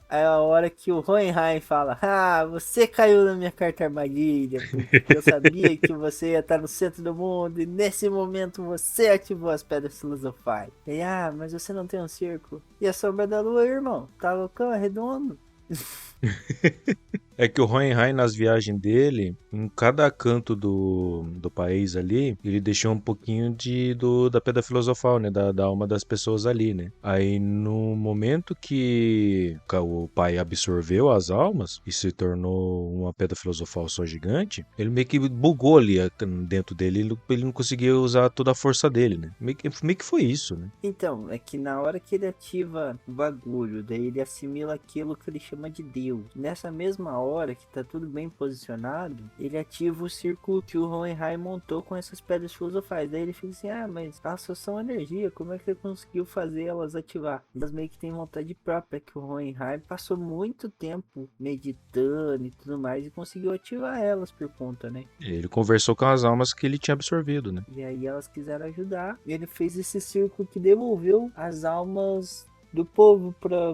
Aí a hora que o Hohenheim fala: ah, você caiu na minha carta armadilha, porque eu sabia que você ia estar no centro do mundo e nesse momento você ativou as pedras filosofais. E mas você não tem um círculo. E a sombra da lua, irmão? Tá loucão, é redondo. É que o Hohenheim, nas viagens dele, em cada canto do país ali, ele deixou um pouquinho da pedra filosofal, né? Da alma das pessoas ali, né? Aí, no momento que o pai absorveu as almas e se tornou uma pedra filosofal só gigante, ele meio que bugou ali dentro dele, ele não conseguia usar toda a força dele, né? Meio que foi isso, né? Então, é que na hora que ele ativa o bagulho, daí ele assimila aquilo que ele chama de Deus. Nessa mesma hora que tá tudo bem posicionado, ele ativa o círculo que o Hohenheim montou com essas pedras filosofais. Daí ele fica assim: mas elas só são energia, como é que ele conseguiu fazer elas ativar? Elas meio que têm vontade própria, que o Hohenheim passou muito tempo meditando e tudo mais e conseguiu ativar elas por conta, né? Ele conversou com as almas que ele tinha absorvido, né? E aí elas quiseram ajudar, e ele fez esse círculo que devolveu as almas do povo para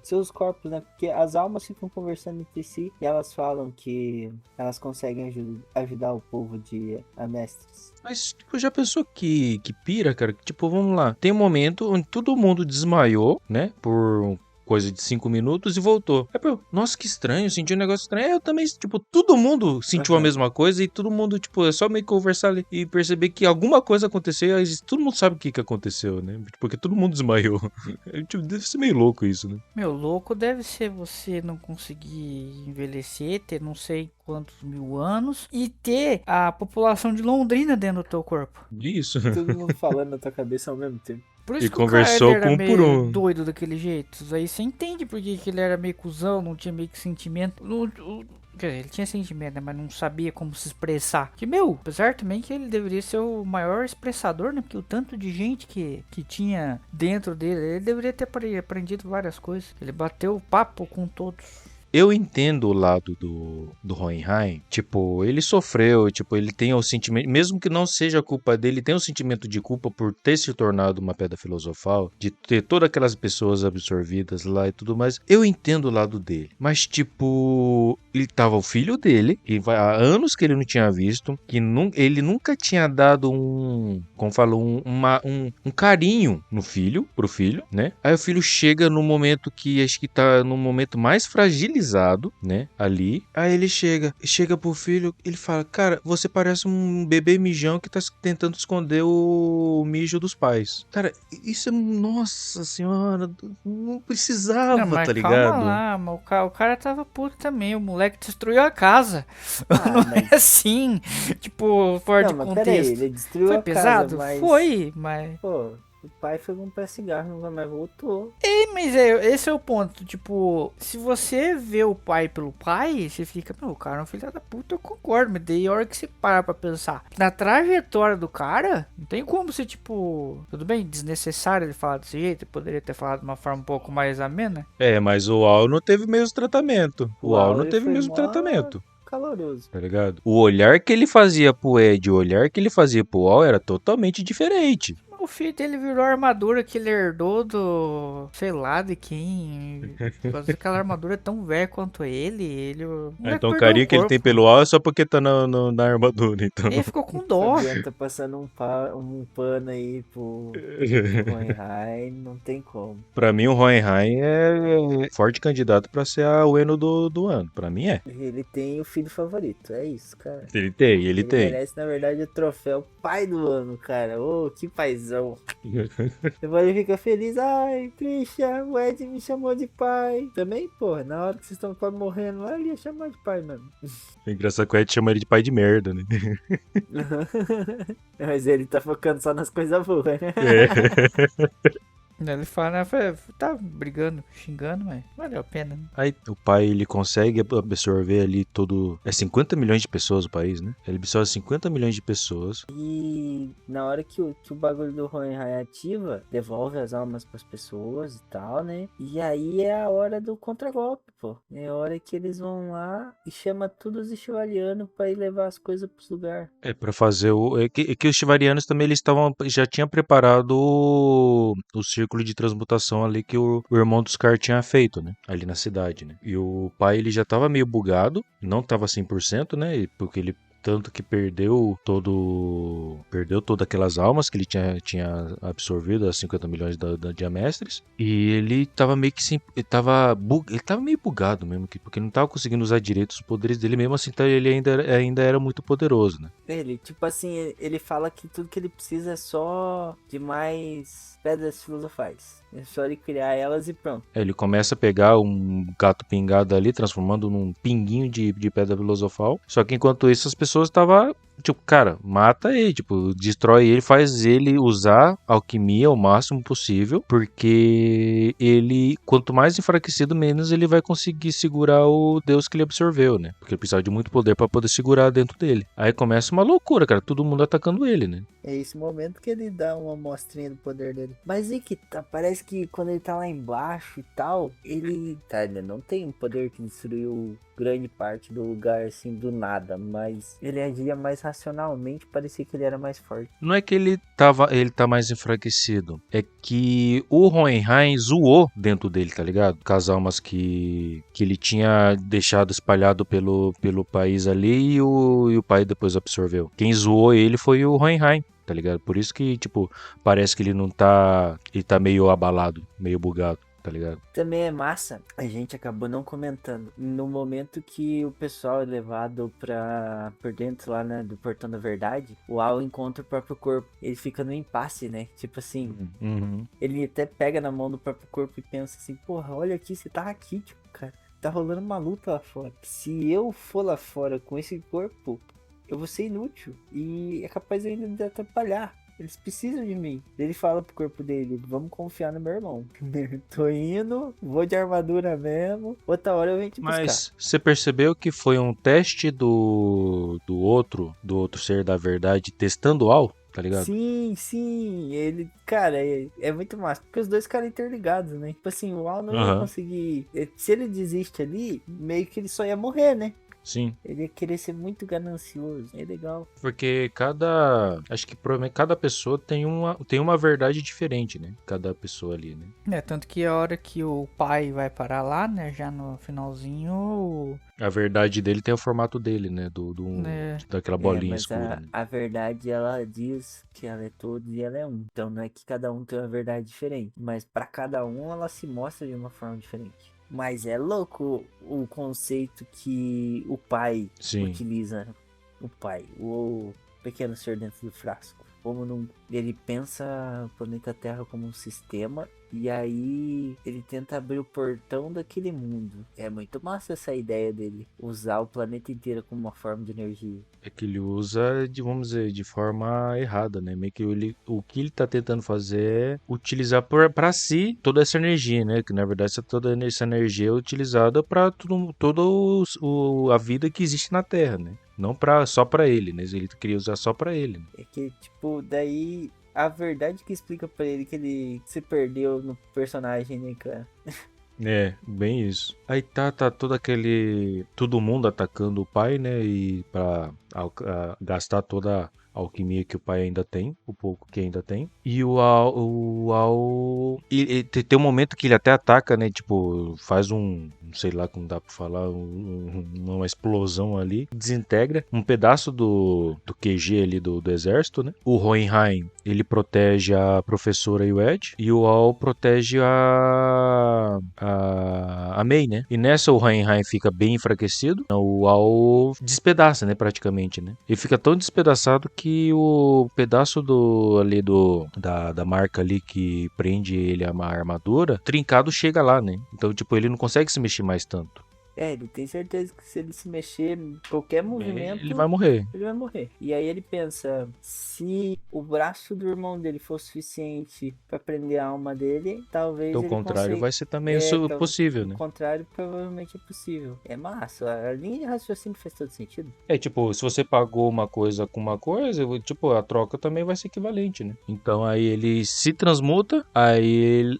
seus corpos, né? Porque as almas ficam conversando entre si e elas falam que elas conseguem ajudar o povo de Amestris. Mas, tipo, já pensou que pira, cara? Tipo, vamos lá. Tem um momento onde todo mundo desmaiou, né? Por coisa de 5 minutos e voltou. Aí, pô, nossa, que estranho, senti um negócio estranho. Eu também, tipo, todo mundo sentiu a mesma coisa e todo mundo, tipo, é só meio que conversar ali e perceber que alguma coisa aconteceu e todo mundo sabe o que aconteceu, né? Porque todo mundo desmaiou. Tipo, deve ser meio louco isso, né? Meu, louco deve ser você não conseguir envelhecer, ter não sei quantos mil anos e ter a população de Londrina dentro do teu corpo. Isso. Todo mundo falando na tua cabeça ao mesmo tempo. Por isso E que conversou o cara, ele era com um por meio um. doido daquele jeito. Isso aí você entende porque que ele era meio cuzão, não tinha meio que sentimento. Quer dizer, ele tinha sentimento, né? Mas não sabia como se expressar. Que, meu, apesar também que ele deveria ser o maior expressador, né? Porque o tanto de gente que tinha dentro dele, ele deveria ter aprendido várias coisas. Ele bateu papo com todos. Eu entendo o lado do Hohenheim, tipo, ele sofreu, tipo, ele tem o sentimento, mesmo que não seja culpa dele, ele tem o sentimento de culpa por ter se tornado uma pedra filosofal, de ter todas aquelas pessoas absorvidas lá e tudo mais. Eu entendo o lado dele, mas, tipo, ele tava o filho dele, que há anos que ele não tinha visto, que ele nunca tinha dado como falou, um carinho pro filho, né? Aí o filho chega no momento que acho que tá no momento mais fragilizado, né, ali. Aí ele chega pro filho, ele fala: cara, você parece um bebê mijão que tá tentando esconder o mijo dos pais. Cara, isso é, nossa senhora, não precisava, Não, mas tá ligado? calma lá, mas o cara tava puto também, o moleque destruiu a casa. Não mas... é assim, tipo, fora de Não, mas peraí, contexto. ele destruiu Foi a pesado? casa, mas... Foi, mas... Pô, o pai foi comprar cigarro, nunca mais voltou. Mas esse é o ponto, tipo, se você vê o pai pelo pai, você fica, meu, o cara é um filho da puta, eu concordo, mas daí a hora que você para pra pensar na trajetória do cara, não tem como ser, tipo, tudo bem, desnecessário ele falar desse jeito, ele poderia ter falado de uma forma um pouco mais amena. É, mas o Al não teve o mesmo tratamento. O Al não ele teve o foi mesmo mó tratamento. caloroso. Tá ligado? O olhar que ele fazia pro Ed, o olhar que ele fazia pro Al era totalmente diferente. O filho dele virou a armadura que ele herdou do... sei lá de quem. Aquela armadura é tão velha quanto ele. O moleque Então o perdeu carinho que ele tem corpo. pelo ar é só porque tá na armadura, então. Ele ficou com dó. Fabiano tá passando um pano aí pro Hohenheim, não tem como. Pra mim, o Hohenheim é forte candidato pra ser a Ueno do ano. Pra mim é. Ele tem o filho favorito, é isso, cara. Ele tem. Ele merece, na verdade, o troféu pai do ano, cara. Ô, que paizão. Depois ele fica feliz. Ai, Christian, o Ed me chamou de pai. Também, porra, na hora que vocês estão quase morrendo lá, ele ia chamar de pai mesmo. É engraçado que o Ed chama ele de pai de merda, né? Mas ele tá focando só nas coisas boas, né? Ele fala, tá brigando, xingando, mas valeu a pena, né? Aí o pai, ele consegue absorver ali todo... É 50 milhões de pessoas o país, né? Ele absorve 50 milhões de pessoas. E na hora que o bagulho do Hohenheim ativa, devolve as almas pras pessoas e tal, né? E aí é a hora do contragolpe, pô. É a hora que eles vão lá e chama todos os Estivalianos pra ir levar as coisas pros lugares. É pra fazer o... É que os Chivarianos também, eles já tinham preparado o círculo de transmutação ali que o irmão dos Scar tinha feito, né? Ali na cidade, né? E o pai, ele já tava meio bugado, não tava 100%, né? Porque ele tanto que perdeu todas aquelas almas que ele tinha absorvido, as 50 milhões da Diamestres. E ele tava meio que ele tava meio bugado mesmo, porque não tava conseguindo usar direito os poderes dele, mesmo assim ele ainda era muito poderoso, né? Ele, tipo assim, ele fala que tudo que ele precisa é só de mais pedras filosofais. É só ele criar elas e pronto. Ele começa a pegar um gato pingado ali, transformando num pinguinho de pedra filosofal. Só que enquanto isso, as pessoas estavam, tipo, cara, mata ele, tipo, destrói ele, faz ele usar alquimia ao máximo possível, porque ele, quanto mais enfraquecido, menos ele vai conseguir segurar o deus que ele absorveu, né? Porque ele precisava de muito poder para poder segurar dentro dele. Aí começa uma loucura, cara, todo mundo atacando ele, né? É esse momento que ele dá uma amostrinha do poder dele. Mas aí que tá, parece que quando ele tá lá embaixo e tal, ele não tem um poder que destruiu grande parte do lugar assim do nada, mas ele agia mais racionalmente, parecia que ele era mais forte. Não é que ele tá mais enfraquecido, é que o Hohenheim zoou dentro dele, tá ligado? Com as almas que ele tinha deixado espalhado pelo país ali e o pai depois absorveu. Quem zoou ele foi o Hohenheim, tá ligado? Por isso que, tipo, parece que ele não tá... Ele tá meio abalado, meio bugado, tá ligado? Também é massa, a gente acabou não comentando. No momento que o pessoal é levado por dentro lá, né, do Portão da Verdade, o Al encontra o próprio corpo. Ele fica no impasse, né? Tipo assim, ele até pega na mão do próprio corpo e pensa assim, porra, olha aqui, você tá aqui, tipo, cara. Tá rolando uma luta lá fora. Se eu for lá fora com esse corpo, eu vou ser inútil e é capaz ainda de atrapalhar. Eles precisam de mim. Ele fala pro corpo dele, vamos confiar no meu irmão. Tô indo, vou de armadura mesmo. Outra hora eu venho te buscar. Mas você percebeu que foi um teste do outro ser da verdade testando o Al, tá ligado? Sim, ele, cara, é muito massa, porque os dois caras interligados, né? Tipo assim, o Al não ia conseguir, se ele desiste ali, meio que ele só ia morrer, né? Sim. Ele ia querer ser muito ganancioso, é legal. Porque acho que provavelmente cada pessoa tem uma verdade diferente, né? Cada pessoa ali, né? É, tanto que a hora que o pai vai parar lá, né, já no finalzinho... A verdade dele tem o formato dele, né? Daquela bolinha mas escura. Né? a verdade, ela diz que ela é todos e ela é um. Então não é que cada um tem uma verdade diferente, mas pra cada um ela se mostra de uma forma diferente. Mas é louco o conceito que o pai utiliza. O pai, o pequeno ser dentro do frasco. Ele pensa o planeta Terra como um sistema. E aí ele tenta abrir o portão daquele mundo. É muito massa essa ideia dele. Usar o planeta inteiro como uma forma de energia. É que ele usa, vamos dizer, de forma errada, né? Meio que o que ele tá tentando fazer é utilizar pra si toda essa energia, né? Que na verdade toda essa energia é utilizada pra toda a vida que existe na Terra, né? Não só pra ele, né? Ele queria usar só pra ele. Né? É que, tipo, daí... A verdade que explica pra ele que ele se perdeu no personagem, né, cara? É, bem isso. Aí tá todo mundo atacando o pai, né? E pra gastar toda A alquimia que o pai ainda tem, o pouco que ainda tem. E e tem um momento que ele até ataca, né? Tipo, faz não sei lá como dá pra falar, uma explosão ali, desintegra um pedaço do QG ali do exército, né? O Hohenheim, ele protege a professora e o Ed, e o Al protege a May, né? E nessa o Hohenheim fica bem enfraquecido, o Al despedaça, né, praticamente, né? Ele fica tão despedaçado que o pedaço da marca ali que prende ele a armadura, trincado, chega lá, né? Então, tipo, ele não consegue se mexer mais tanto. Ele tem certeza que se ele se mexer, qualquer movimento, Ele vai morrer. ele vai morrer. E aí ele pensa, se o braço do irmão dele for suficiente pra prender a alma dele, talvez Então, o ele contrário consiga. vai ser também possível, né? O contrário provavelmente é possível. É massa, a linha de raciocínio faz todo sentido. É tipo, se você pagou uma coisa com uma coisa, tipo, a troca também vai ser equivalente, né? Então aí ele se transmuta,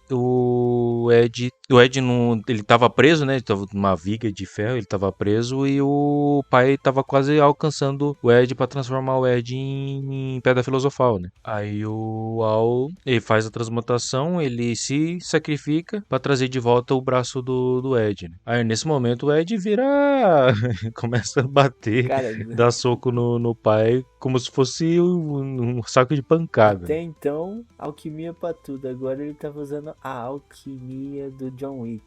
o Ed não, ele tava preso, né? Ele tava numa viga de ferro, ele tava preso e o pai tava quase alcançando o Ed pra transformar o Ed em pedra filosofal, né? Aí o Al, ele faz a transmutação, ele se sacrifica pra trazer de volta o braço do Ed, né? Aí nesse momento o Ed vira começa a bater, Cara, dar soco no pai como se fosse um saco de pancada. até então, alquimia pra tudo. Agora ele tava usando a alquimia do John Wick.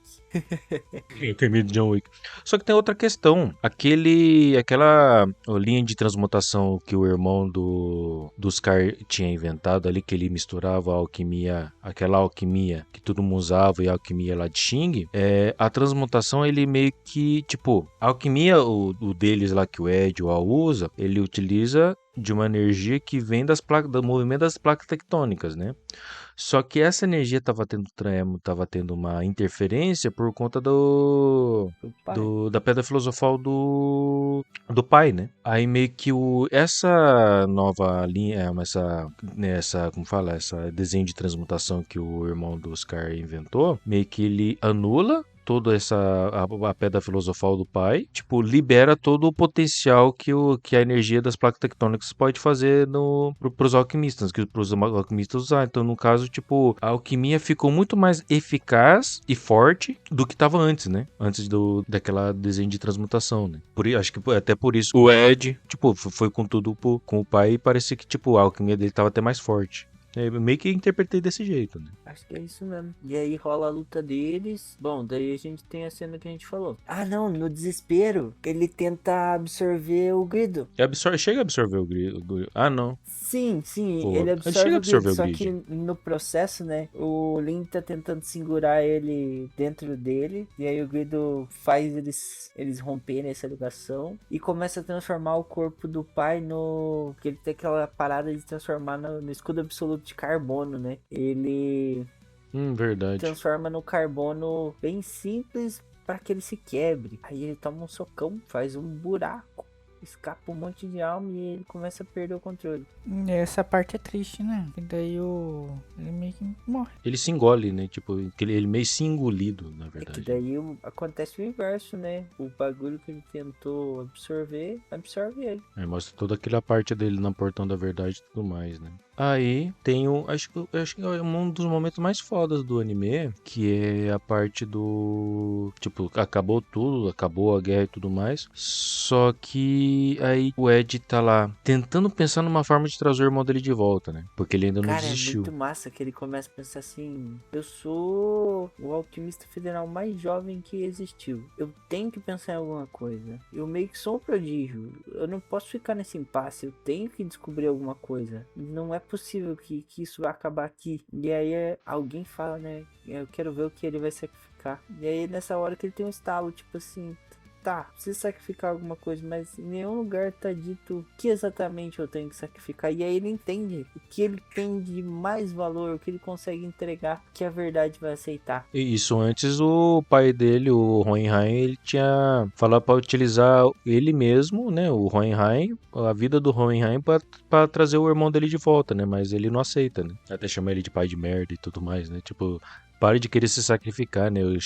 Alquimia de John Wick. Só que tem outra questão. Aquela linha de transmutação que o irmão do Scar tinha inventado ali, que ele misturava a alquimia, aquela alquimia que todo mundo usava e a alquimia lá de Xing, a transmutação ele meio que, tipo, a alquimia o deles lá que o Ed ou a usa, ele utiliza de uma energia que vem do movimento das placas tectônicas, né? Só que essa energia estava tendo uma interferência por conta da pedra filosofal do pai, né? Aí meio que essa nova linha, como fala, essa desenho de transmutação que o irmão do Oscar inventou, meio que ele anula toda a pedra filosofal do pai, tipo, libera todo o potencial que a energia das placas tectônicas pode fazer pros alquimistas, que pros alquimistas usar. Então, no caso, tipo, a alquimia ficou muito mais eficaz e forte do que estava antes, né? Antes daquela desenho de transmutação, né? Acho que até por isso o Ed, tipo, foi com tudo com o pai e parecia que, tipo, a alquimia dele tava até mais forte. Eu meio que interpretei desse jeito, né? Acho que é isso mesmo. E aí rola a luta deles. Bom, daí a gente tem a cena que a gente falou. Ah, não, no desespero, ele tenta absorver o Grido. Chega a absorver o Grido. Ah, não. Sim, Pô, ele ele chega a absorve o absorver Grido, o só Grid. que no processo, né, o Lin tá tentando segurar ele dentro dele, e aí o Grido faz eles romperem essa ligação, e começa a transformar o corpo do pai que ele tem aquela parada de transformar no escudo absoluto de carbono, né, ele Verdade. transforma no carbono bem simples para que ele se quebre, aí ele toma um socão, faz um buraco, escapa um monte de alma e ele começa a perder o controle. Essa parte é triste, né? E daí ele meio que morre. Ele se engole, né? Tipo, ele meio se engolido, na É que verdade. daí acontece o inverso, né? O bagulho que ele tentou absorve ele. Aí mostra toda aquela parte dele na Portão da Verdade e tudo mais, né? Aí tem acho que é um dos momentos mais fodas do anime, que é a parte do... Tipo, acabou tudo, acabou a guerra e tudo mais. Só que aí o Ed tá lá tentando pensar numa forma de trazer o irmão dele de volta, né? Porque ele ainda não Cara, desistiu. é muito massa que ele começa a pensar assim: eu sou o alquimista federal mais jovem que existiu. Eu tenho que pensar em alguma coisa. Eu meio que sou um prodígio. Eu não posso ficar nesse impasse. Eu tenho que descobrir alguma coisa. Não é possível que isso vai acabar aqui. E aí alguém fala, né? Eu quero ver o que ele vai sacrificar. E aí nessa hora que ele tem um estalo, tipo assim... Tá, preciso sacrificar alguma coisa, mas em nenhum lugar tá dito o que exatamente eu tenho que sacrificar. E aí ele entende o que ele tem de mais valor, o que ele consegue entregar, que a verdade vai aceitar. E isso antes o pai dele, o Hohenheim, ele tinha falado pra utilizar ele mesmo, né? O Hohenheim, a vida do Hohenheim pra trazer o irmão dele de volta, né? Mas ele não aceita, né? Até chama ele de pai de merda e tudo mais, né? Tipo... Pare de querer se sacrificar, né? Eu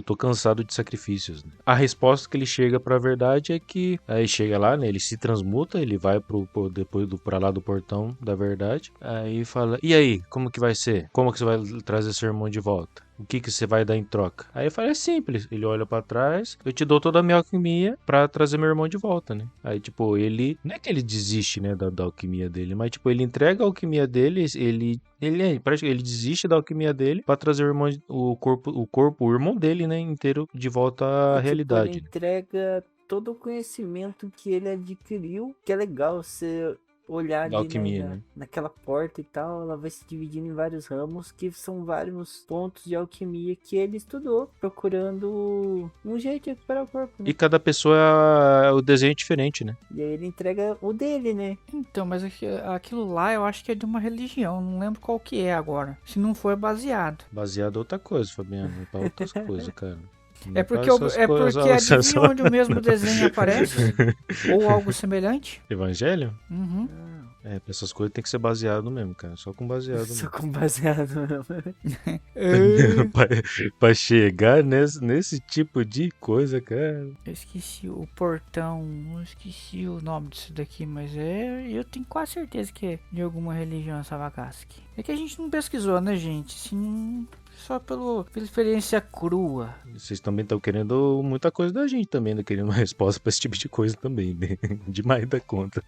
tô cansado de sacrifícios, né? A resposta que ele chega pra verdade é que aí chega lá, né? Ele se transmuta, ele vai pra lá do portão da verdade. Aí fala, e aí, como que vai ser? Como que você vai trazer seu irmão de volta? O que que você vai dar em troca? Aí ele fala, é simples. Ele olha pra trás, eu te dou toda a minha alquimia pra trazer meu irmão de volta, né? Aí, tipo, ele... Não é que ele desiste, né, da alquimia dele, mas, tipo, ele entrega a alquimia dele, ele desiste da alquimia dele pra trazer o irmão dele, né, inteiro de volta à Ele realidade. entrega todo o conhecimento que ele adquiriu, que é legal você olhar Da ali, alquimia, né, né? naquela porta e tal, ela vai se dividindo em vários ramos, que são vários pontos de alquimia que ele estudou, procurando um jeito de recuperar o corpo, né? E cada pessoa, o desenho é diferente, né? E aí ele entrega o dele, né? Então, mas aquilo lá eu acho que é de uma religião, não lembro qual que é agora. Se não for, é baseado. Baseado em outra coisa, Fabiano. É pra outras coisas, cara. É porque adivinha onde o mesmo desenho aparece? Ou algo semelhante? Evangelho? Uhum. É, pra essas coisas tem que ser baseado mesmo, cara. Só com baseado Só mesmo. com baseado mesmo. pra chegar nesse tipo de coisa, cara. Eu esqueci o portão, eu esqueci o nome disso daqui, mas eu tenho quase certeza que é de alguma religião essa bagaça aqui. É que a gente não pesquisou, né, gente? Sim, só pela experiência crua. Vocês também estão querendo muita coisa da gente também, né? Querendo uma resposta pra esse tipo de coisa também, né? Demais da conta.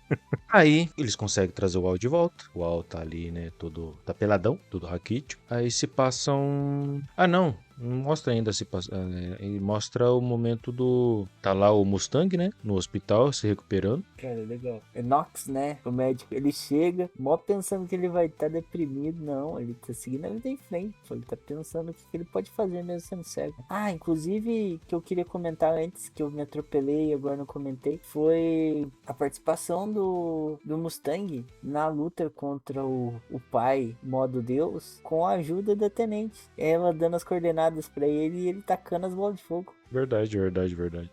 Aí, eles conseguem trazer o Al de volta. O Al tá ali, né? Todo... Tá peladão, todo raquítico. Aí se passam... Ah, não mostra ainda se passa. Ele mostra o momento do... Tá lá o Mustang, né? No hospital, se recuperando. Cara, legal. É Nox, né? O médico, ele chega, mó pensando que ele vai estar deprimido. Não, ele tá seguindo a vida em frente. Ele tá pensando o que ele pode fazer mesmo sendo cego. Ah, inclusive, que eu queria comentar antes, que eu me atropelei e agora não comentei, foi a participação do Mustang na luta contra o pai, modo Deus, com a ajuda da Tenente. Ela dando as coordenadas pra ele e ele tacando as bolas de fogo. Verdade.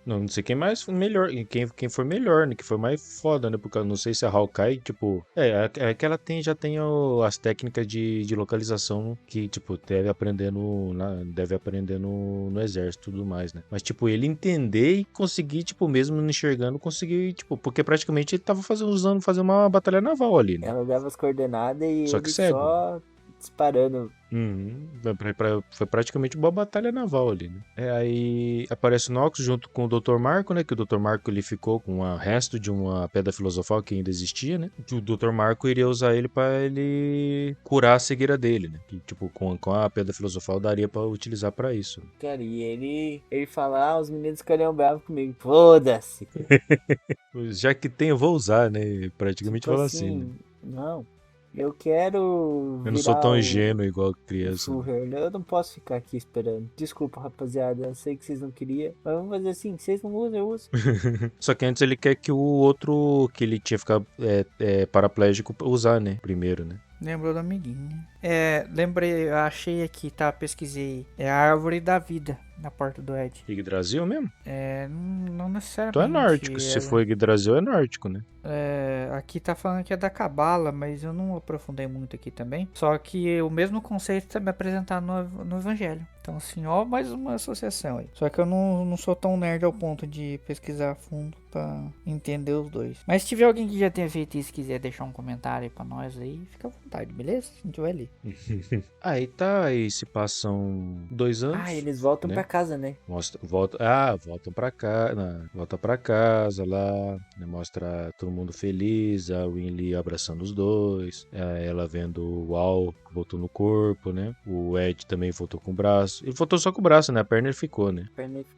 Não sei quem mais foi melhor. Quem foi melhor, né? Que foi mais foda, né? Porque eu não sei se a Hawkeye, tipo... É que ela já tem as técnicas de localização que, tipo, deve aprender no exército e tudo mais, né? Mas, tipo, ele entender e conseguir, tipo, mesmo não enxergando, conseguir, tipo... Porque praticamente ele tava usando fazer uma batalha naval ali, né? Ela dava as coordenadas e Só ele que cego. só disparando. Foi praticamente uma batalha naval ali, né? Aí aparece o Nox junto com o Dr. Marco, né? Que o Dr. Marco ele ficou com o resto de uma pedra filosofal que ainda existia, né? O Dr. Marco iria usar ele pra ele curar a cegueira dele, né? Que tipo, com a pedra filosofal daria pra utilizar pra isso. Cara, e ele fala, os meninos ficaram bravos comigo. Foda-se. Já que tem, eu vou usar, né? Praticamente Tipo fala assim, né? Não, eu quero Eu não sou tão ingênuo igual criança. Eu não posso ficar aqui esperando. Desculpa, rapaziada. Eu sei que vocês não queriam. Mas vamos fazer assim. Vocês não usam, eu uso. Só que antes ele quer que o outro que ele tinha ficado paraplégico usar, né? Primeiro, né? Lembrou do amiguinho. Lembrei, achei aqui, tá? Pesquisei. É a árvore da vida na porta do Ed. Yggdrasil mesmo? Não necessariamente. Então é nórdico. Se for Yggdrasil, é nórdico, né? Aqui tá falando que é da Cabala, mas eu não aprofundei muito aqui também. Só que o mesmo conceito tá me apresentado no Evangelho. Então, assim, ó, mais uma associação aí. Só que eu não sou tão nerd ao ponto de pesquisar a fundo pra entender os dois. Mas se tiver alguém que já tenha feito isso e quiser deixar um comentário aí pra nós aí, fica à vontade, beleza? A gente vai ler. Aí tá, aí se passam 2 anos. Ah, eles voltam né? pra casa, né? Voltam pra cá, volta pra casa lá, né? Mostra todo mundo feliz, a Winley abraçando os dois, ela vendo o Al voltou no corpo, né? O Ed também voltou com o braço. Ele voltou só com o braço, né? A perna ele ficou, né?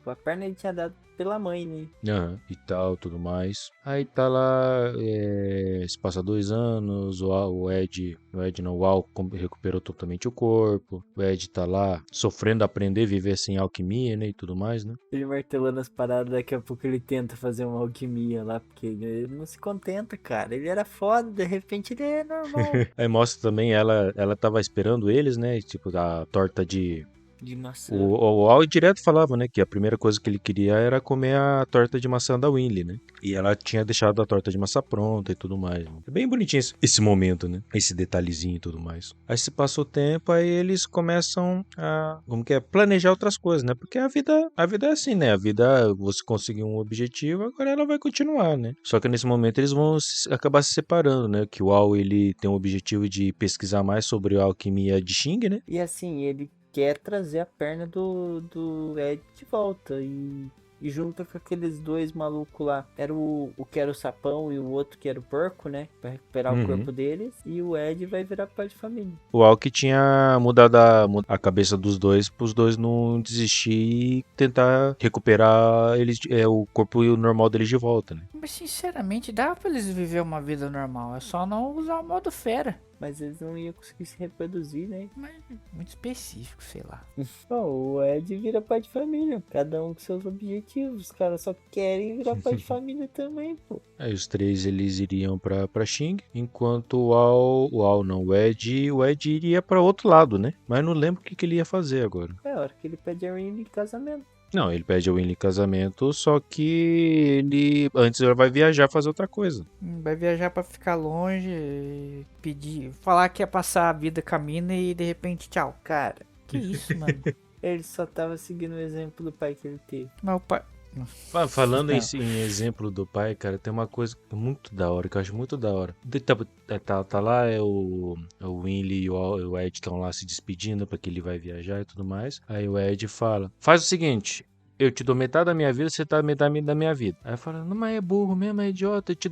A perna ele tinha dado pela mãe, né? E tal, tudo mais. Aí tá lá, se passa 2 anos, o Al recuperou totalmente o corpo. O Ed tá lá sofrendo aprender a viver sem alquimia, né? E tudo mais, né? Ele martelando as paradas, daqui a pouco ele tenta fazer uma alquimia lá, porque ele não se contenta, cara. Ele era foda, de repente ele é normal. Aí mostra também ela tava esperando eles, né? Tipo, a torta de De maçã. O Al direto falava, né, que a primeira coisa que ele queria era comer a torta de maçã da Winnie, né? E ela tinha deixado a torta de maçã pronta e tudo mais. É bem bonitinho esse momento, né? Esse detalhezinho e tudo mais. Aí se passa o tempo, aí eles começam a, como que é, planejar outras coisas, né? Porque a vida é assim, né? A vida, você conseguiu um objetivo, agora ela vai continuar, né? Só que nesse momento eles vão acabar se separando, né? Que o Al, ele tem o objetivo de pesquisar mais sobre a alquimia de Xing, né? E assim, ele quer trazer a perna do Ed de volta. E junta com aqueles dois malucos lá. Era o que era o sapão e o outro que era o porco, né? Pra recuperar o corpo deles. E o Ed vai virar pai de família. O Al que tinha mudado a cabeça dos dois, pros dois não desistir e tentar recuperar eles, o corpo normal deles de volta, né? Mas sinceramente, dava pra eles viver uma vida normal. É só não usar o modo fera. Mas eles não iam conseguir se reproduzir, né? Mas muito específico, sei lá. Bom, o Ed vira pai de família. Cada um com seus objetivos. Os caras só querem virar pai de família também, pô. Aí os três eles iriam pra Xing, enquanto o Ed iria pra outro lado, né? Mas não lembro o que ele ia fazer agora. É a hora que ele pede a Rin em casamento. Não, ele pede a Winnie em casamento, só que ele antes ele vai viajar fazer outra coisa. Vai viajar pra ficar longe, pedir, falar que ia passar a vida com a mina e de repente, tchau. Cara, Que isso, mano? ele só tava seguindo o exemplo do pai que ele teve. Mas o pai... Falando Não. em exemplo do pai, cara, tem uma coisa muito da hora, que eu acho muito da hora. Tá lá, o Winnie e o Ed estão lá se despedindo pra que ele vai viajar e tudo mais. Aí o Ed fala, faz o seguinte... Eu te dou metade da minha vida, você tá metade da minha vida. Aí fala, não, mas é burro mesmo, é idiota. Eu te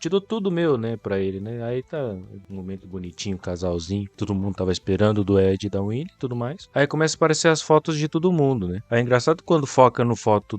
dou tudo meu, né, pra ele, né. Aí tá um momento bonitinho, casalzinho. Todo mundo tava esperando do Ed e da Winnie e tudo mais. Aí começa a aparecer as fotos de todo mundo, né. Aí é engraçado quando foca no foto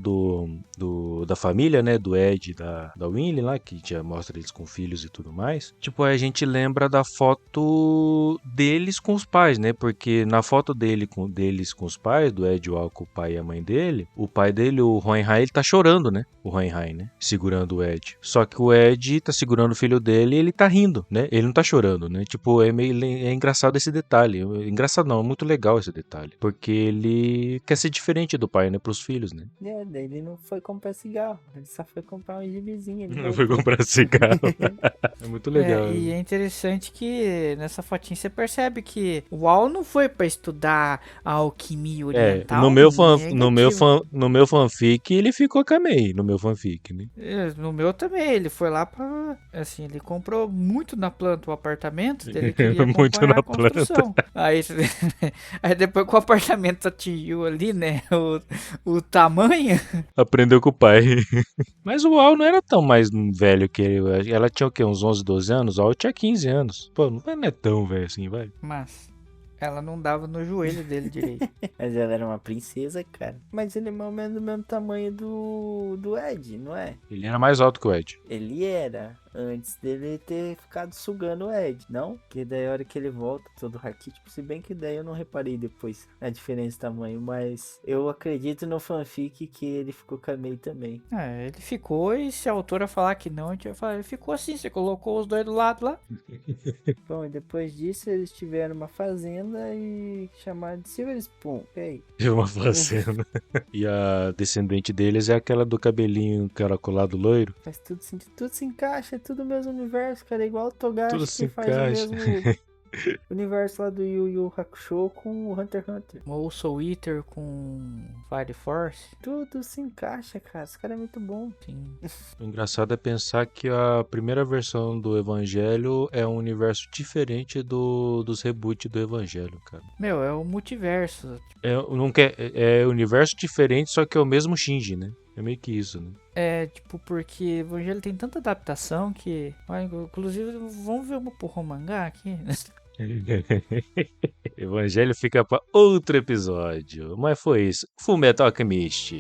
da família, né, do Ed e da Winnie lá, que já mostra eles com filhos e tudo mais. Tipo, aí a gente lembra da foto deles com os pais, né, porque na foto deles com os pais, do Ed, o Al, com o pai e a mãe dele, o pai dele, o Hohenheim, ele tá chorando, né? O Hohenheim, né? Segurando o Ed. Só que o Ed tá segurando o filho dele e ele tá rindo, né? Ele não tá chorando, né? Tipo, é engraçado esse detalhe. Engraçado não, é muito legal esse detalhe. Porque ele quer ser diferente do pai, né? Pros filhos, né? Daí ele não foi comprar cigarro. Ele só foi comprar um gibizinho. Não foi comprar cigarro. É muito legal. E é interessante que nessa fotinha você percebe que o Al não foi pra estudar a alquimia oriental. No meu fanfic, ele ficou com a May, no meu fanfic, né? No meu também, ele foi lá pra... Assim, ele comprou muito na planta o apartamento, ele queria Muito acompanhar na a construção. Aí depois que o apartamento atingiu ali, né, o tamanho... Aprendeu com o pai. Mas o Al não era tão mais velho que ele. Ela tinha o quê? Uns 11, 12 anos? O Al tinha 15 anos. Pô, não é tão velho assim, vai. Mas ela não dava no joelho dele direito. Mas ela era uma princesa, cara. Mas ele é mais ou menos do mesmo tamanho do Ed, não é? Ele era mais alto que o Ed. Ele era. Antes dele ter ficado sugando o Ed, não? Que daí a hora que ele volta, todo raquítico. Se bem que daí eu não reparei depois a diferença de tamanho. Mas eu acredito no fanfic que ele ficou com a May também. Ele ficou, e se a autora falar que não, a gente vai falar, ele ficou assim, você colocou os dois do lado lá. Bom, e depois disso eles tiveram uma fazenda e chamaram de Silver Spoon. Ei. Teve uma fazenda. E a descendente deles é aquela do cabelinho caracolado loiro. Faz tudo sentido, tudo se encaixa, é tudo o mesmo universo, cara. É igual o Togashi Tudo que se faz encaixa. o mesmo universo lá do Yu Yu Hakusho com o Hunter x Hunter. Ou Soul Eater com Fire Force. Tudo se encaixa, cara. Esse cara é muito bom. Sim. O engraçado é pensar que a primeira versão do Evangelho é um universo diferente dos reboots do Evangelho, cara. Meu, é o multiverso. É universo diferente, só que é o mesmo Shinji, né? É meio que isso, né? Porque Evangelho tem tanta adaptação que... Inclusive, vamos ver uma pro mangá aqui. Evangelho fica pra outro episódio. Mas foi isso. Fullmetal Alchemist.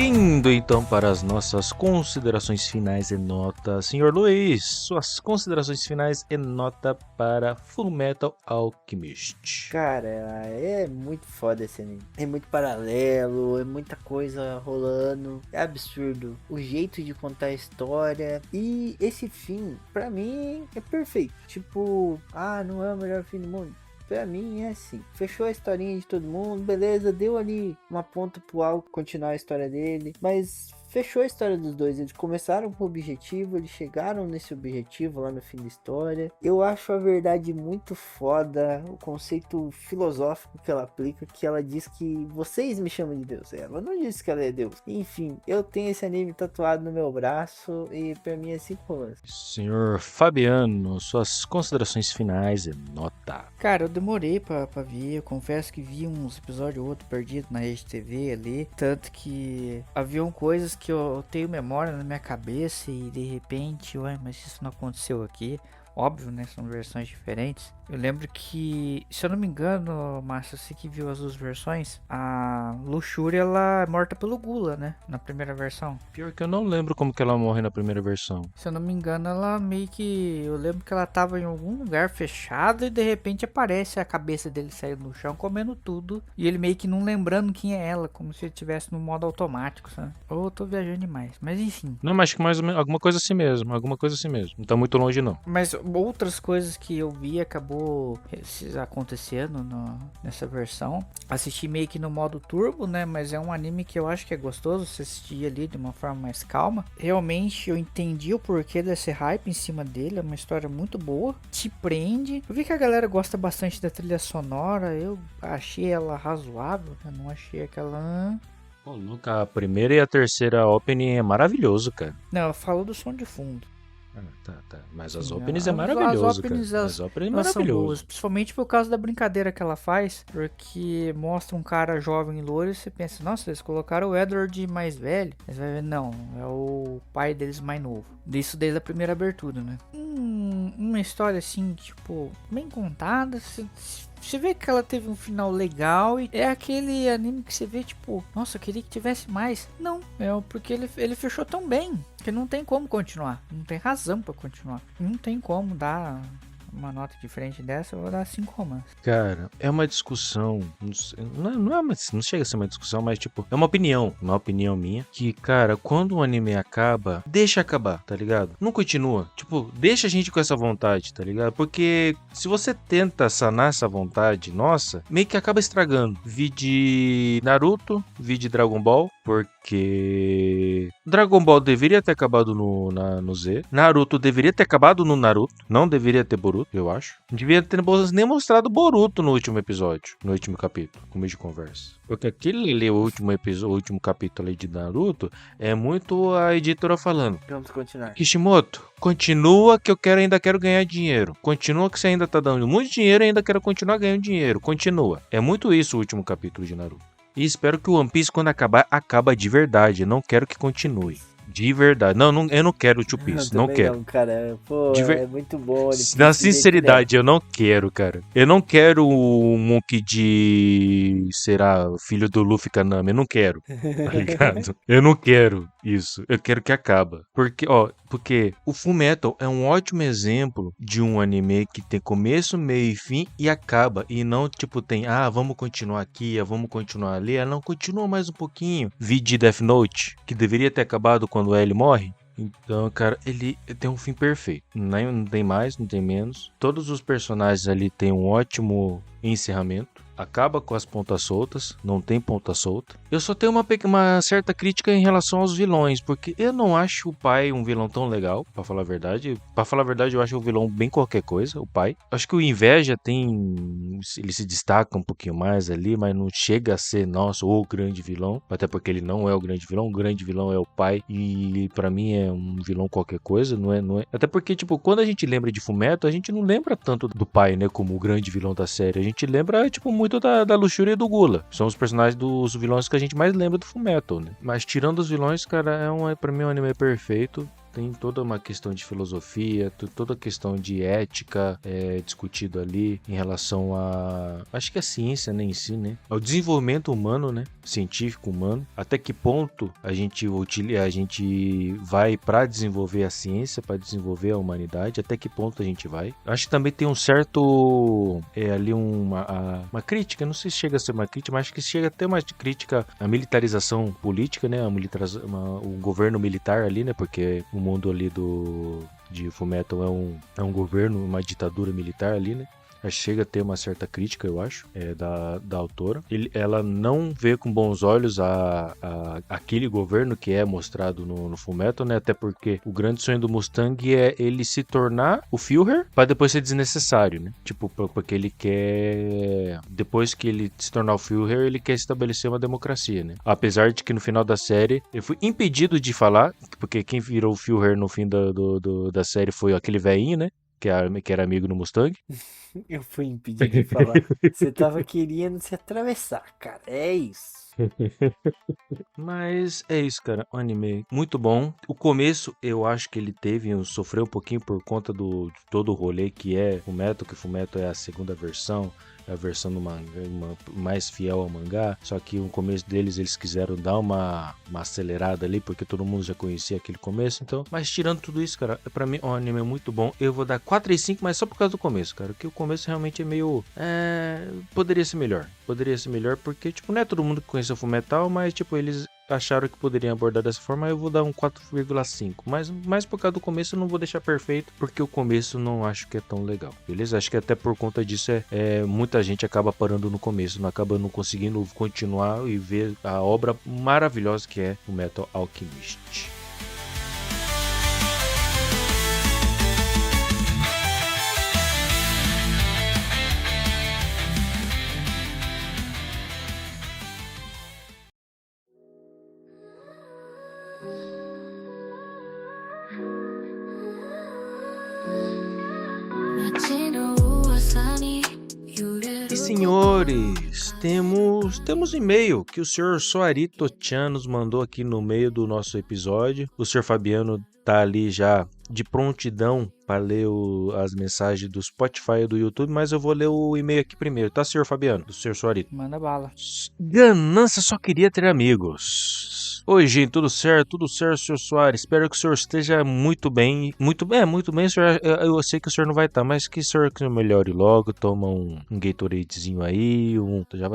Indo então para as nossas considerações finais e nota. Senhor Luiz, suas considerações finais e nota para Fullmetal Alchemist. Cara, é muito foda esse anime. É muito paralelo, é muita coisa rolando. É absurdo. O jeito de contar a história. E esse fim, pra mim, é perfeito. Tipo, não é o melhor fim do mundo. Pra mim é assim, fechou a historinha de todo mundo, beleza, deu ali uma ponta pro Al continuar a história dele, mas fechou a história dos dois. Eles começaram com o objetivo, eles chegaram nesse objetivo lá no fim da história. Eu acho a verdade muito foda, o conceito filosófico que ela aplica, que ela diz que vocês me chamam de Deus, ela não disse que ela é Deus. Enfim, eu tenho esse anime tatuado no meu braço e pra mim é 5 romances. Senhor Fabiano, suas considerações finais e nota. Cara, eu demorei pra ver, eu confesso que vi uns episódios ou outro perdido na Rede TV ali, tanto que haviam coisas que eu tenho memória na minha cabeça e de repente, ué, mas isso não aconteceu aqui. Óbvio, né? São versões diferentes. Eu lembro que, se eu não me engano, Márcio, você que viu as duas versões, a Luxúria, ela é morta pelo Gula, né? Na primeira versão. Pior que eu não lembro como que ela morre na primeira versão. Se eu não me engano, ela meio que... Eu lembro que ela tava em algum lugar fechado e de repente aparece a cabeça dele saindo no chão, comendo tudo. E ele meio que não lembrando quem é ela, como se ele estivesse no modo automático, sabe? Ou eu tô viajando demais, mas enfim. Não, mas acho que mais ou menos, alguma coisa assim mesmo, Não tá muito longe não. Mas outras coisas que eu vi acabou acontecendo nessa versão. Assisti meio que no modo turbo, né? Mas é um anime que eu acho que é gostoso você assistir ali de uma forma mais calma. Realmente eu entendi o porquê desse hype em cima dele. É uma história muito boa, te prende. Eu vi que a galera gosta bastante da trilha sonora. Eu achei ela razoável, eu não achei aquela... Pô, Luca, a primeira e a terceira opening é maravilhoso, cara. Não, eu falo do som de fundo. Tá. Mas as Sim, openings é maravilhoso, as openings, cara. As openings é elas são maravilhoso. boas, principalmente por causa da brincadeira que ela faz, porque mostra um cara jovem e loiro e você pensa, nossa, eles colocaram o Edward mais velho. Aí você vai ver, não, é o pai deles mais novo. Isso desde a primeira abertura, né? Uma história assim, tipo, bem contada, você vê que ela teve um final legal e é aquele anime que você vê, tipo, nossa, eu queria que tivesse mais. Não, porque ele fechou tão bem que não tem como continuar. Não tem razão pra continuar. Não tem como dar uma nota diferente dessa, eu vou dar 5 romances. Cara, é uma discussão, não chega a ser uma discussão, mas tipo, é uma opinião minha, que, cara, quando um anime acaba, deixa acabar, tá ligado? Não continua, tipo, deixa a gente com essa vontade, tá ligado? Porque se você tenta sanar essa vontade, nossa, meio que acaba estragando. Vi de Naruto, vi de Dragon Ball, porque Dragon Ball deveria ter acabado no Z, Naruto deveria ter acabado no Naruto, não deveria ter Boruto, eu acho. Devia ter nem mostrado Boruto no último episódio, no último capítulo, como de conversa. Porque aquele ali, o último capítulo ali de Naruto, é muito a editora falando. Vamos continuar. Kishimoto, continua que eu ainda quero ganhar dinheiro. Continua que você ainda tá dando muito dinheiro e ainda quero continuar ganhando dinheiro. Continua. É muito isso o último capítulo de Naruto. E espero que o One Piece, quando acabar, acaba de verdade. Eu não quero que continue. De verdade. Não, eu não quero o Two Piece. Não quero. Não, cara. Pô, é muito bom. Na sinceridade, eu não quero, cara. Eu não quero o Monkey de... será filho do Luffy Kaname. Eu não quero. Tá ligado? Eu não quero isso. Eu quero que acaba. Porque o Fullmetal é um ótimo exemplo de um anime que tem começo, meio e fim e acaba. E não, tipo, tem, vamos continuar aqui, vamos continuar ali. Não, continua mais um pouquinho. Vi de Death Note, que deveria ter acabado quando o L morre. Então, cara, ele tem um fim perfeito. Não tem mais, não tem menos. Todos os personagens ali têm um ótimo encerramento. Acaba com as pontas soltas, não tem ponta solta. Eu só tenho uma certa crítica em relação aos vilões, porque eu não acho o pai um vilão tão legal, pra falar a verdade. Pra falar a verdade, eu acho o vilão bem qualquer coisa, o pai. Acho que o Inveja ele se destaca um pouquinho mais ali, mas não chega a ser, nossa, o grande vilão. Até porque ele não é o grande vilão é o pai. E pra mim é um vilão qualquer coisa, não é. Até porque, tipo, quando a gente lembra de Fullmetal, a gente não lembra tanto do pai, né, como o grande vilão da série. A gente lembra, tipo, muito da Luxúria e do Gula. São os personagens dos vilões que a gente mais lembra do Fullmetal, né? Mas tirando os vilões, cara, pra mim é um anime perfeito. tem toda uma questão de filosofia, toda a questão de ética discutido ali em relação a, acho que a ciência, né, em si, né, ao desenvolvimento humano, né, científico humano, até que ponto a gente vai para desenvolver a ciência, para desenvolver a humanidade, até que ponto a gente vai. Acho que também tem um certo ali uma crítica, não sei se chega a ser uma crítica, mas acho que chega até uma crítica à militarização política, né, o governo militar ali, né, porque o mundo ali de Fullmetal é um governo, uma ditadura militar ali, né. Chega a ter uma certa crítica, eu acho, da autora. Ela não vê com bons olhos aquele governo que é mostrado no Fullmetal, né? Até porque o grande sonho do Mustang é ele se tornar o Führer para depois ser desnecessário, né? Tipo, porque ele quer... Depois que ele se tornar o Führer, ele quer estabelecer uma democracia, né? Apesar de que no final da série, eu fui impedido de falar, porque quem virou o Führer no fim da série foi aquele velhinho, né? Que era amigo do Mustang. Eu fui impedido de falar. Você tava querendo se atravessar, cara. É isso. Mas é isso, cara. Um anime muito bom. O começo, eu acho que ele sofreu um pouquinho por conta de todo o rolê que é Fullmetal, que Fullmetal é a segunda versão. A versão do mangá, mais fiel ao mangá, só que no começo eles quiseram dar uma acelerada ali, porque todo mundo já conhecia aquele começo, então, mas tirando tudo isso, cara, pra mim é um anime muito bom. Eu vou dar 4/5, mas só por causa do começo, cara, porque o começo realmente é meio, poderia ser melhor, porque, tipo, não é todo mundo que conhece o Fullmetal, mas, tipo, eles acharam que poderiam abordar dessa forma, eu vou dar um 4/5, mas mais por causa do começo eu não vou deixar perfeito, porque o começo não acho que é tão legal, beleza? Acho que até por conta disso muita gente acaba parando no começo, não acaba não conseguindo continuar e ver a obra maravilhosa que é o Metal Alchemist. E senhores, temos e-mail que o senhor Soari Totian nos mandou aqui no meio do nosso episódio. O senhor Fabiano tá ali já de prontidão para ler as mensagens do Spotify e do YouTube, mas eu vou ler o e-mail aqui primeiro, tá, senhor Fabiano? Do senhor Soari. Manda bala. Ganância só queria ter amigos. Oi, gente, tudo certo, senhor Soares. Espero que o senhor esteja muito bem. Muito bem, senhor. Eu sei que o senhor não vai estar, mas que o senhor melhore logo. Toma um Gatoradezinho aí. Já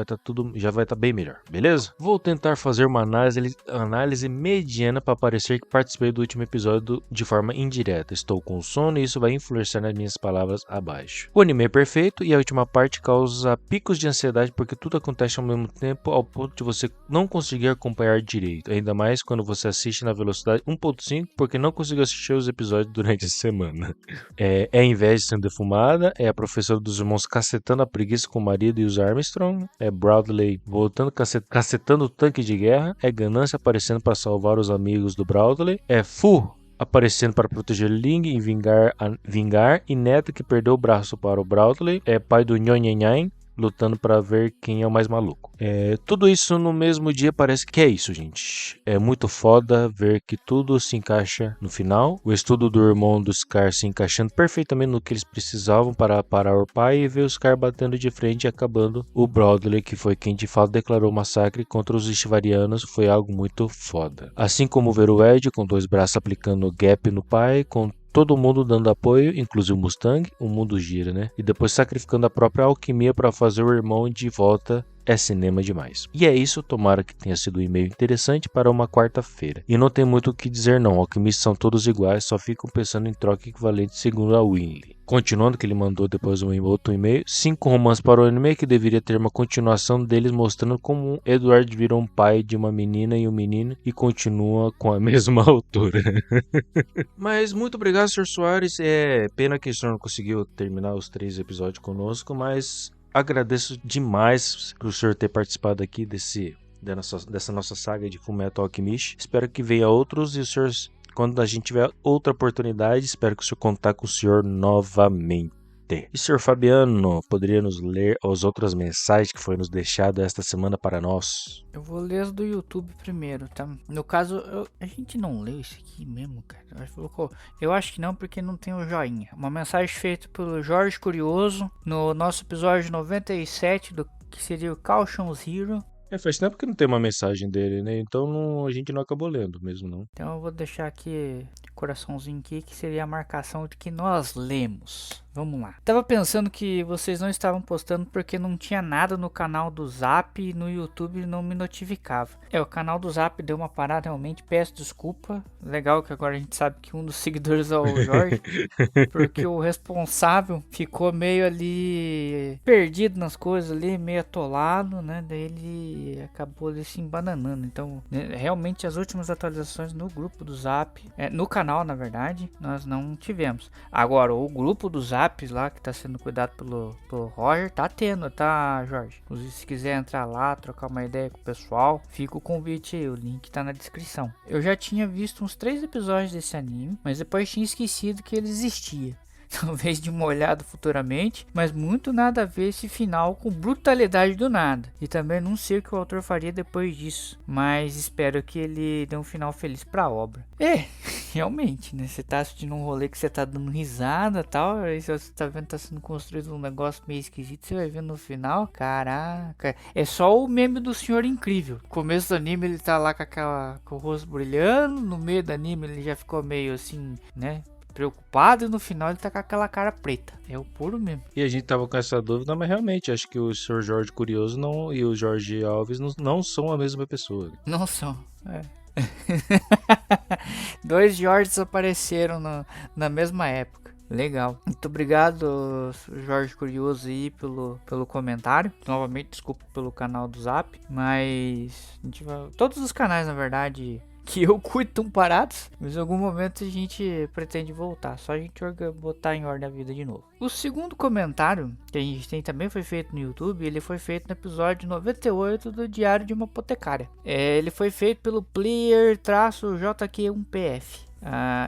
vai estar bem melhor, beleza? Vou tentar fazer uma análise mediana para parecer que participei do último episódio de forma indireta. Estou com sono e isso vai influenciar nas minhas palavras abaixo. O anime é perfeito e a última parte causa picos de ansiedade porque tudo acontece ao mesmo tempo ao ponto de você não conseguir acompanhar direito. Ainda mais quando você assiste na velocidade 1.5 porque não conseguiu assistir os episódios durante a semana. É inveja sendo defumada, é a professora dos irmãos cacetando a preguiça com o marido e os Armstrong, é Broadley voltando cacetando o tanque de guerra, é ganância aparecendo para salvar os amigos do Broadley, é Fu aparecendo para proteger Ling e vingar e Neto que perdeu o braço para o Broadley, é pai do Nhonhenhain lutando para ver quem é o mais maluco. Tudo isso no mesmo dia parece que é isso, gente. É muito foda ver que tudo se encaixa no final. O estudo do irmão do Scar se encaixando perfeitamente no que eles precisavam para parar o pai e ver o Scar batendo de frente e acabando o Broadley, que foi quem de fato declarou o massacre contra os Ishvarianos, foi algo muito foda. Assim como ver o Ed com 2 braços aplicando gap no pai, com todo mundo dando apoio, inclusive o Mustang, o mundo gira, né? E depois sacrificando a própria alquimia para fazer o irmão de volta. É cinema demais. E é isso, tomara que tenha sido um e-mail interessante para uma quarta-feira. E não tem muito o que dizer não, alquimistas são todos iguais, só ficam pensando em troca equivalente segundo a Winley. Continuando, que ele mandou depois outro e-mail, 5 romances para o anime que deveria ter uma continuação deles mostrando como Edward virou um pai de uma menina e um menino e continua com a mesma autora. Mas muito obrigado, Sr. Soares. É pena que o senhor não conseguiu terminar os 3 episódios conosco, mas agradeço demais por o senhor ter participado aqui dessa nossa saga de Fullmetal Alchemist. Espero que venha outros e o senhor, quando a gente tiver outra oportunidade, espero que o senhor contar com o senhor novamente. E Sr. Fabiano, poderia nos ler as outras mensagens que foi nos deixado esta semana para nós? Eu vou ler as do YouTube primeiro, tá? No caso, a gente não leu isso aqui mesmo, cara. Eu acho que não, porque não tem o joinha. Uma mensagem feita pelo Jorge Curioso no nosso episódio 97, que seria o Caution's Hero. Faz tempo que não tem uma mensagem dele, né? Então a gente não acabou lendo mesmo, não. Então eu vou deixar aqui coraçãozinho aqui, que seria a marcação de que nós lemos. Vamos lá. Tava pensando que vocês não estavam postando porque não tinha nada no canal do Zap e no YouTube não me notificava. O canal do Zap deu uma parada realmente, peço desculpa. Legal que agora a gente sabe que um dos seguidores é o Jorge, porque o responsável ficou meio ali perdido nas coisas ali, meio atolado, né? Daí ele acabou ali se embananando. Então, realmente as últimas atualizações no grupo do Zap, no canal na verdade, nós não tivemos. Agora, o grupo do Zap lá, que tá sendo cuidado pelo Roger, tá tendo, tá, Jorge? Inclusive, se quiser entrar lá, trocar uma ideia com o pessoal, fica o convite aí, o link tá na descrição. Eu já tinha visto uns 3 episódios desse anime, mas depois tinha esquecido que ele existia. Talvez de uma olhada futuramente, mas muito nada a ver esse final com brutalidade do nada. E também não sei o que o autor faria depois disso, mas espero que ele dê um final feliz pra obra. Realmente, né? Você tá assistindo um rolê que você tá dando risada e tal, aí você tá vendo que tá sendo construído um negócio meio esquisito, você vai ver no final, caraca, é só o meme do Senhor Incrível. No começo do anime ele tá lá com o rosto brilhando, no meio do anime ele já ficou meio assim, né? Preocupado, e no final ele tá com aquela cara preta. É o puro mesmo. E a gente tava com essa dúvida, mas realmente acho que o Sr. Jorge Curioso e o Jorge Alves não são a mesma pessoa. Não são. Dois Jorges apareceram na mesma época. Legal. Muito obrigado, Jorge Curioso, aí pelo comentário. Novamente, desculpa pelo canal do Zap. Mas todos os canais, na verdade, que eu cuido estão parados, mas em algum momento a gente pretende voltar, só a gente botar em ordem a vida de novo. O segundo comentário que a gente tem também foi feito no YouTube, ele foi feito no episódio 98 do Diário de uma Apotecária. Ele foi feito pelo player-JQ1PF.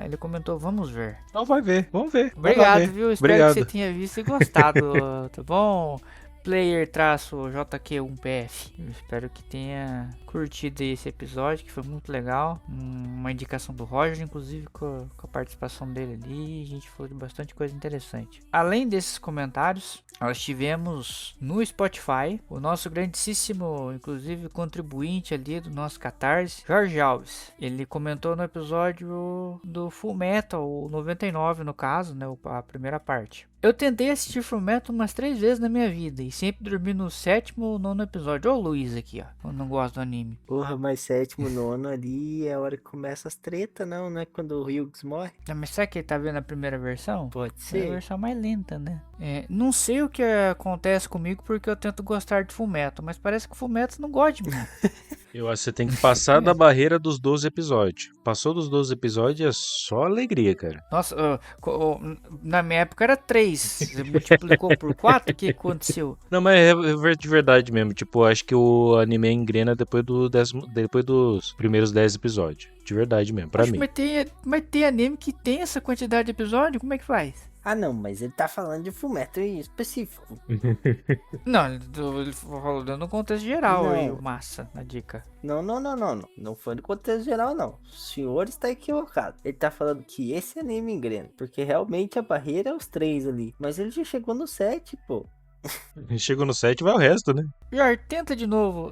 Ele comentou, vamos ver. Então vai ver, vamos ver. Obrigado, viu? Espero Obrigado. que você tenha visto e gostado, tá bom? Player-JQ1PF. Eu espero que tenha curtido esse episódio, que foi muito legal. Uma indicação do Roger, inclusive com a participação dele ali. A gente falou de bastante coisa interessante. Além desses comentários, nós tivemos no Spotify o nosso grandíssimo, inclusive, contribuinte ali do nosso Catarse, Jorge Alves. Ele comentou no episódio do Full Metal, o 99 no caso, né, a primeira parte. Eu tentei assistir Fullmetal umas 3 vezes na minha vida e sempre dormi no 7º ou 9º episódio. Ó o Luiz aqui, ó. Eu não gosto do anime. Porra, mas 7º, 9º ali é a hora que começa as tretas, não? Não é quando o Hughes morre? Mas será que ele tá vendo a primeira versão? Pode É a ser. versão mais lenta, né? Não sei o que acontece comigo porque eu tento gostar de Fullmetal, mas parece que Fullmetal não gosta de mim. Eu acho que você tem que passar da barreira dos 12 episódios. Passou dos 12 episódios é só alegria, cara. Nossa, na minha época era 3. Você multiplicou por 4? O que aconteceu? Não, mas é de verdade mesmo. Tipo, acho que o anime engrena depois dos primeiros 10 episódios. De verdade mesmo, pra mim. Mas tem anime que tem essa quantidade de episódio? Como é que faz? Ah, não, mas ele tá falando de Fullmetal em específico. Não, ele falou dando um contexto geral Não. aí, massa, na dica. Não. Não foi no contexto geral, não. O senhor está equivocado. Ele tá falando que esse anime engrena. Porque realmente a barreira é os 3 ali. Mas ele já chegou no 7, pô. Chegou no 7, vai o resto, né? Jorge, tenta de novo.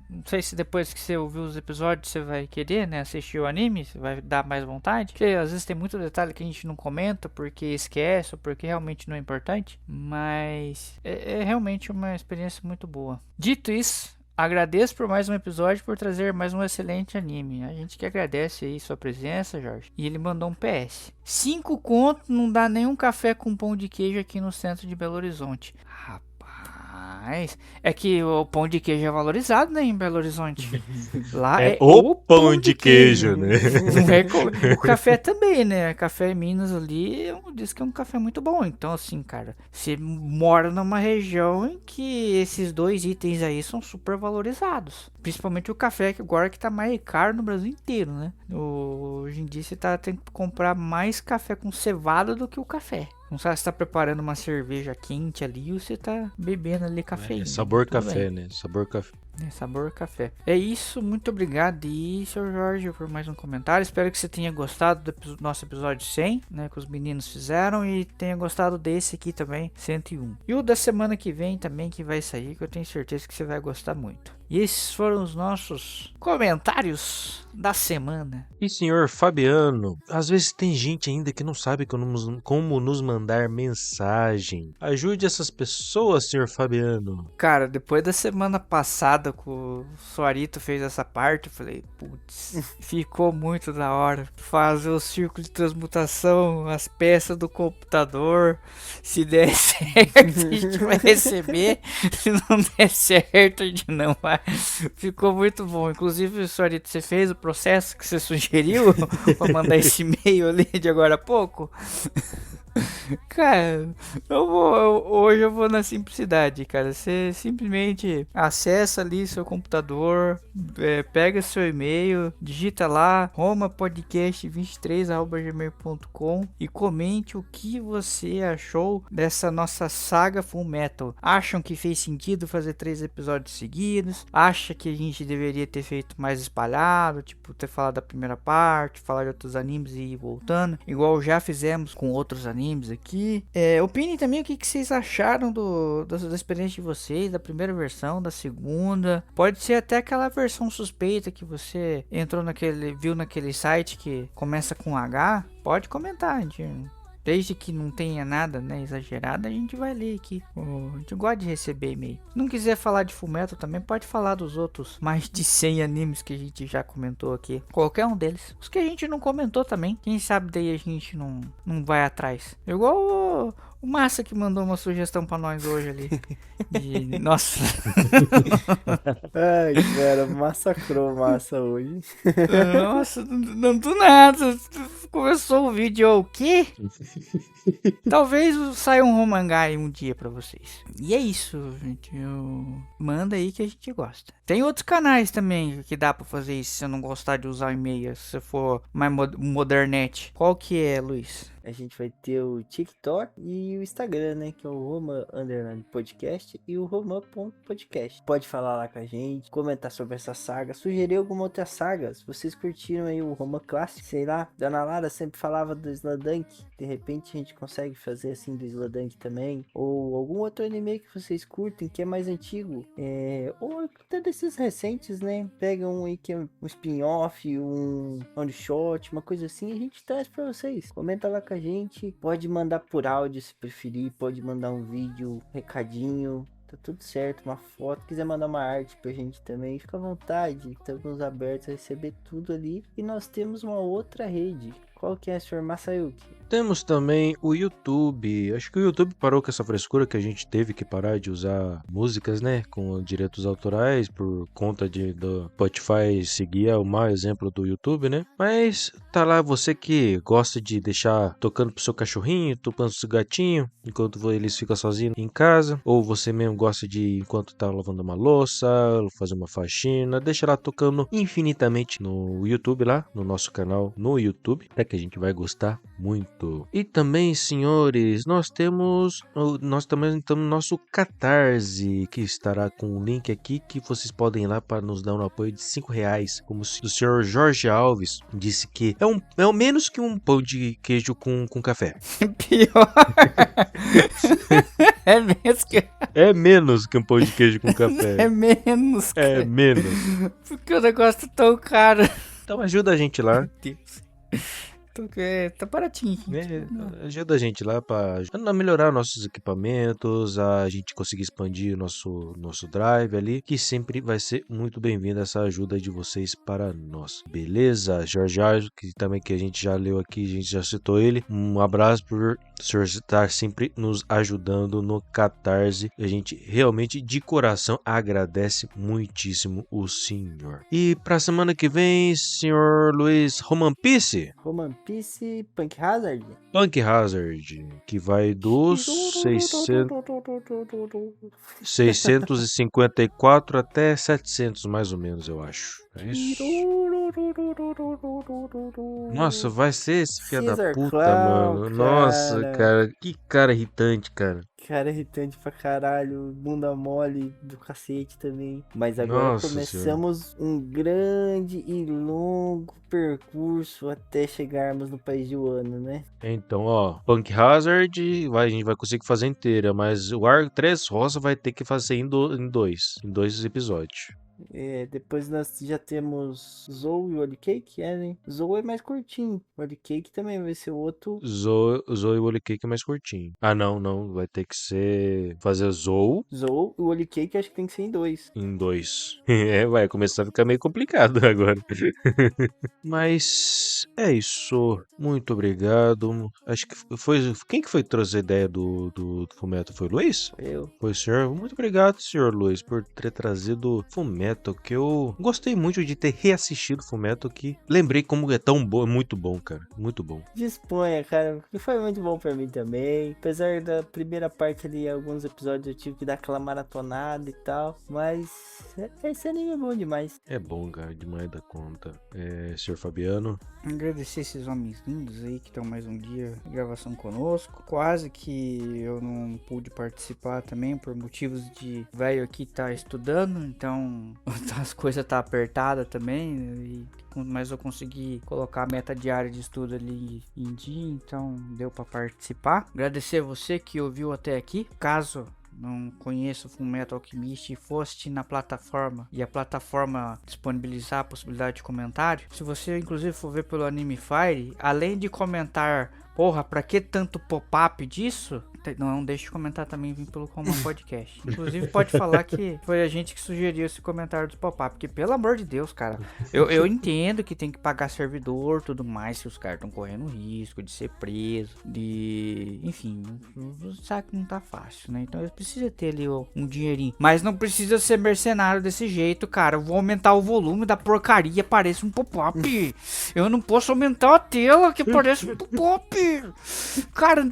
Não sei se depois que você ouviu os episódios você vai querer, né, assistir o anime, você vai dar mais vontade. Porque às vezes tem muito detalhe que a gente não comenta porque esquece ou porque realmente não é importante. Mas é realmente uma experiência muito boa. Dito isso, agradeço por mais um episódio, por trazer mais um excelente anime. A gente que agradece aí sua presença, Jorge. E ele mandou um PS. 5 conto não dá nem um café com pão de queijo aqui no centro de Belo Horizonte. Rapaz, é que o pão de queijo é valorizado, né, em Belo Horizonte. Lá é o pão de queijo, né? O café também, né? Café em Minas ali, diz que é um café muito bom. Então, assim, cara, você mora numa região em que esses 2 itens aí são super valorizados. Principalmente o café, que agora que tá mais caro no Brasil inteiro, né? Hoje em dia você tem que comprar mais café com cevada do que o café. Não sabe se tá preparando uma cerveja quente ali ou você tá bebendo ali cafeína. Sabor Tudo café, bem. né? Sabor café. Sabor café. É isso, muito obrigado e Sr. Jorge por mais um comentário. Espero que você tenha gostado do nosso episódio 100, né, que os meninos fizeram, e tenha gostado desse aqui também, 101. E o da semana que vem também, que vai sair, que eu tenho certeza que você vai gostar muito. E esses foram os nossos comentários da semana. E senhor Fabiano, às vezes tem gente ainda que não sabe como nos mandar mensagem. Ajude essas pessoas, senhor Fabiano. Cara, depois da semana passada que o Suarito fez essa parte, eu falei, putz, ficou muito da hora. Fazer o círculo de transmutação, as peças do computador. Se der certo, a gente vai receber. Se não der certo, a gente não vai. Ficou muito bom. Inclusive, Suarito, você fez o processo que você sugeriu pra mandar esse e-mail ali de agora a pouco? Cara, hoje eu vou na simplicidade, cara. Você simplesmente acessa ali seu computador, pega seu e-mail, digita lá romapodcast23@gmail.com e comente o que você achou dessa nossa saga Full Metal. Acham que fez sentido fazer 3 episódios seguidos? Acha que a gente deveria ter feito mais espalhado, tipo ter falado da primeira parte, falar de outros animes e ir voltando, igual já fizemos com outros animes aqui. Opinem também o que vocês acharam da experiência de vocês, da primeira versão, da segunda. Pode ser até aquela versão suspeita que você viu naquele site que começa com H. Pode comentar, gente. Desde que não tenha nada, né, exagerado, a gente vai ler aqui. A gente gosta de receber e-mail. Se não quiser falar de Fullmetal também, pode falar dos outros mais de 100 animes que a gente já comentou aqui. Qualquer um deles. Os que a gente não comentou também. Quem sabe daí a gente não vai atrás. Igual o Massa que mandou uma sugestão pra nós hoje ali. Nossa. Ai, cara, massacrou massa hoje. Nossa, não do nada. Começou o vídeo, o quê? Talvez saia um Romangai um dia pra vocês. E é isso, gente. Manda aí que a gente gosta. Tem outros canais também que dá pra fazer isso se você não gostar de usar o e-mail, se você for mais modernete. Qual que é, Luiz? A gente vai ter o TikTok e o Instagram, né? Que é o Roma_podcast e o Roma.podcast. Pode falar lá com a gente, comentar sobre essa saga, sugerir alguma outra saga. Se vocês curtiram aí o Roma clássico, sei lá, Dona Lara sempre falava do Sladunk. De repente a gente consegue fazer assim do Sladunk também. Ou algum outro anime que vocês curtem, que é mais antigo. Ou até desses recentes, né? Pega um aí que é um spin-off, um one shot, uma coisa assim, a gente traz pra vocês. Comenta lá com a gente, pode mandar por áudio se preferir, pode mandar um vídeo, recadinho, tá tudo certo, uma foto, quiser mandar uma arte pra gente também, fica à vontade, estamos abertos a receber tudo ali. E nós temos uma outra rede, qual que é, Sr. Masayuki? Temos também o YouTube. Acho que o YouTube parou com essa frescura que a gente teve que parar de usar músicas, né? Com direitos autorais por conta do Spotify seguir o mau exemplo do YouTube, né? Mas tá lá você que gosta de deixar tocando pro seu cachorrinho, tocando pro seu gatinho, enquanto eles ficam sozinhos em casa. Ou você mesmo gosta de, enquanto tá lavando uma louça, fazer uma faxina, deixa lá tocando infinitamente no YouTube lá, no nosso canal no YouTube. É que a gente vai gostar muito. E também, senhores, nós também temos nosso Catarse, que estará com um link aqui que vocês podem ir lá para nos dar um apoio de R$5, como o senhor Jorge Alves disse que é o menos que um pão de queijo com café. Pior. É menos que... É menos que um pão de queijo com café. É menos. É menos. Porque o negócio tá tão caro. Então ajuda a gente lá. Meu Deus. Tá baratinho. Ajuda a gente lá para melhorar nossos equipamentos, a gente conseguir expandir nosso drive ali, que sempre vai ser muito bem-vinda essa ajuda de vocês para nós. Beleza? Jorge Alves, que a gente já leu aqui, a gente já citou ele. Um abraço por o senhor estar sempre nos ajudando no Catarse. A gente realmente de coração agradece muitíssimo o senhor. E para semana que vem, senhor Luiz, Roman Piece? Roman Piece, Punk Hazard? Punk Hazard, que vai dos 654 até 700, mais ou menos, eu acho. É isso. Nossa, vai ser esse filho da Caesar puta, Clown, mano. Nossa, cara. Que cara irritante, cara. Cara irritante pra caralho, bunda mole do cacete também. Mas agora Nossa começamos um grande e longo percurso até chegarmos no país de Wano, né? Então, ó, Punk Hazard, a gente vai conseguir fazer inteira, mas o Arco 3 Rosa vai ter que fazer em dois episódios. Depois nós já temos Zou e Holy Cake, né? Zou é mais curtinho. Holy Cake também vai ser outro. Zoe e o Holy Cake é mais curtinho. Ah, não, vai ter que ser fazer Zou Zou e o Holy Cake acho que tem que ser em 2. em 2. Vai começar a ficar meio complicado agora. Mas é isso. Muito obrigado. Acho que foi. Quem que foi trazer a ideia do Fullmetal? Foi o Luiz? Eu. Foi o senhor? Muito obrigado, senhor Luiz, por ter trazido Fullmetal, que eu gostei muito de ter reassistido Fullmetal, que lembrei como é tão bom, muito bom, cara, muito bom. Disponha, cara, que foi muito bom pra mim também. Apesar da primeira parte ali, alguns episódios eu tive que dar aquela maratonada e tal. Mas esse anime é bom demais. É bom, cara, demais da conta. Senhor Fabiano. Agradecer esses homens lindos aí que estão mais um dia de gravação conosco. Quase que eu não pude participar também por motivos de velho aqui tá estudando, então as coisas tá apertada também, mas eu consegui colocar a meta diária de estudo ali em dia, então deu para participar. Agradecer você que ouviu até aqui. Caso não conheço o Fullmetal Alchemist e fosse na plataforma e a plataforma disponibilizar a possibilidade de comentário, se você inclusive for ver pelo Anime Fire, além de comentar, porra, pra que tanto pop-up disso? Não deixe de comentar também, vim pelo Common Podcast. Inclusive pode falar que foi a gente que sugeriu esse comentário do pop-up, porque pelo amor de Deus, cara, eu entendo que tem que pagar servidor, tudo mais, se os caras estão correndo risco de ser preso, enfim, sabe que não tá fácil, né? Então eles precisam ter ali um dinheirinho, mas não precisa ser mercenário desse jeito, cara. Eu vou aumentar o volume da porcaria, parece um pop-up. Eu não posso aumentar a tela que parece um pop-up. Cara,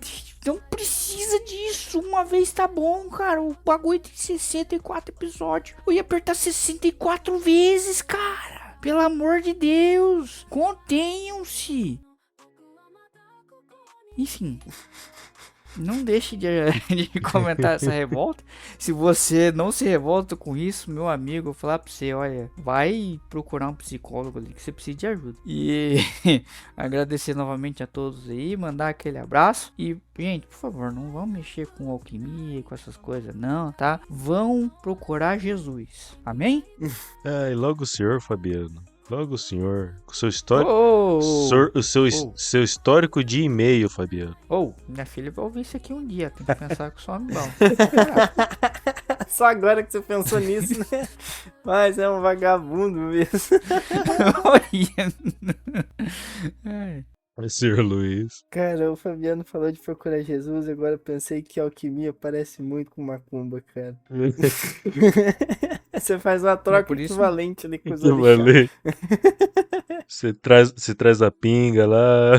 não precisa disso. Uma vez tá bom, cara. O bagulho tem 64 episódios. Eu ia apertar 64 vezes, cara. Pelo amor de Deus. Contenham-se. Enfim. Não deixe de comentar essa revolta. Se você não se revolta com isso, meu amigo, eu vou falar pra você, olha, vai procurar um psicólogo ali que você precisa de ajuda. E agradecer novamente a todos aí, mandar aquele abraço. E, gente, por favor, não vão mexer com alquimia, com essas coisas não, tá? Vão procurar Jesus. Amém? Ai, logo o senhor, Fabiano. Logo o senhor. Com seu histórico. Seu histórico de e-mail, Fabiano. Minha filha vai ouvir isso aqui um dia. Tem que pensar que só me bom. Só agora que você pensou nisso, né? Mas é um vagabundo mesmo. Senhor Luiz. Cara, o Fabiano falou de procurar Jesus, agora eu pensei que alquimia parece muito com macumba, cara. Você faz uma troca por isso- equivalente ali com os orixás. Você traz a pinga lá.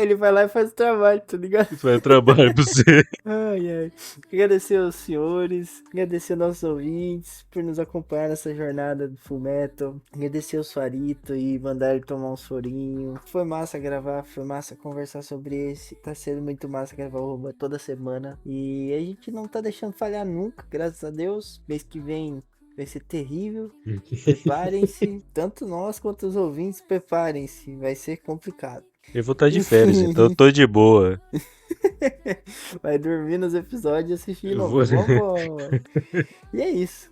Ele vai lá e faz o trabalho, tá ligado? Faz trabalho pra você. Ai, ai. Agradecer aos senhores, agradecer aos nossos ouvintes por nos acompanhar nessa jornada do Fullmetal. Agradecer ao Suarito e mandar ele tomar um sorinho. Foi massa gravar, foi massa conversar sobre esse. Tá sendo muito massa gravar o Roba toda semana. E a gente não tá deixando falhar nunca, graças a Deus. Mês que vem vai ser terrível. Preparem-se, tanto nós quanto os ouvintes, preparem-se. Vai ser complicado. Eu vou estar de férias, então eu tô de boa. Vai dormir nos episódios e assistir Eu novo. vou- Vambora. E é isso.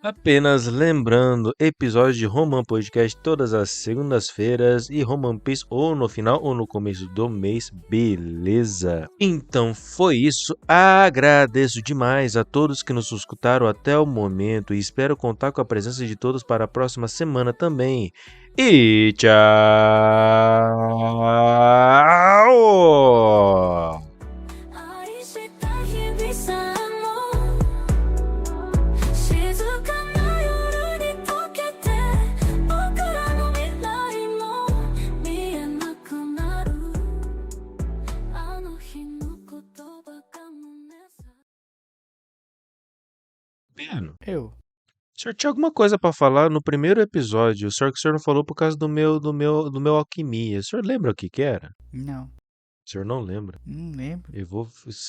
Apenas lembrando, episódio de Roman Podcast todas as segundas-feiras e Roman Piece ou no final ou no começo do mês, beleza? Então foi isso, agradeço demais a todos que nos escutaram até o momento e espero contar com a presença de todos para a próxima semana também. E tchau! 愛した日々さえも静かな夜に溶けて僕らの未来も見えなくなるあの日の言葉が胸さ Piano. Eu. O senhor tinha alguma coisa pra falar no primeiro episódio, o senhor não falou por causa do meu alquimia. O senhor lembra o que que era? Não, O senhor não lembra? não lembro. Eu vou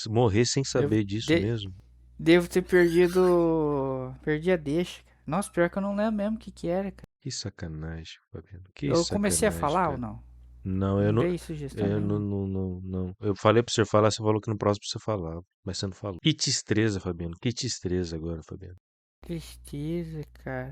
morrer sem saber disso de- mesmo. Devo ter perdido. Perdi a deixa. Cara. Nossa, pior que eu não lembro mesmo o que que era, cara. Que sacanagem, Fabiano. Que Eu comecei a sacanagem, falar cara. ou não? Não, Não eu não. dei sugestão Eu não, nenhuma. não. Eu falei pro senhor falar, você falou que no próximo você falava, mas você não falou. Que tristeza, Fabiano. Que tristeza agora, Fabiano. Tristeza, cara.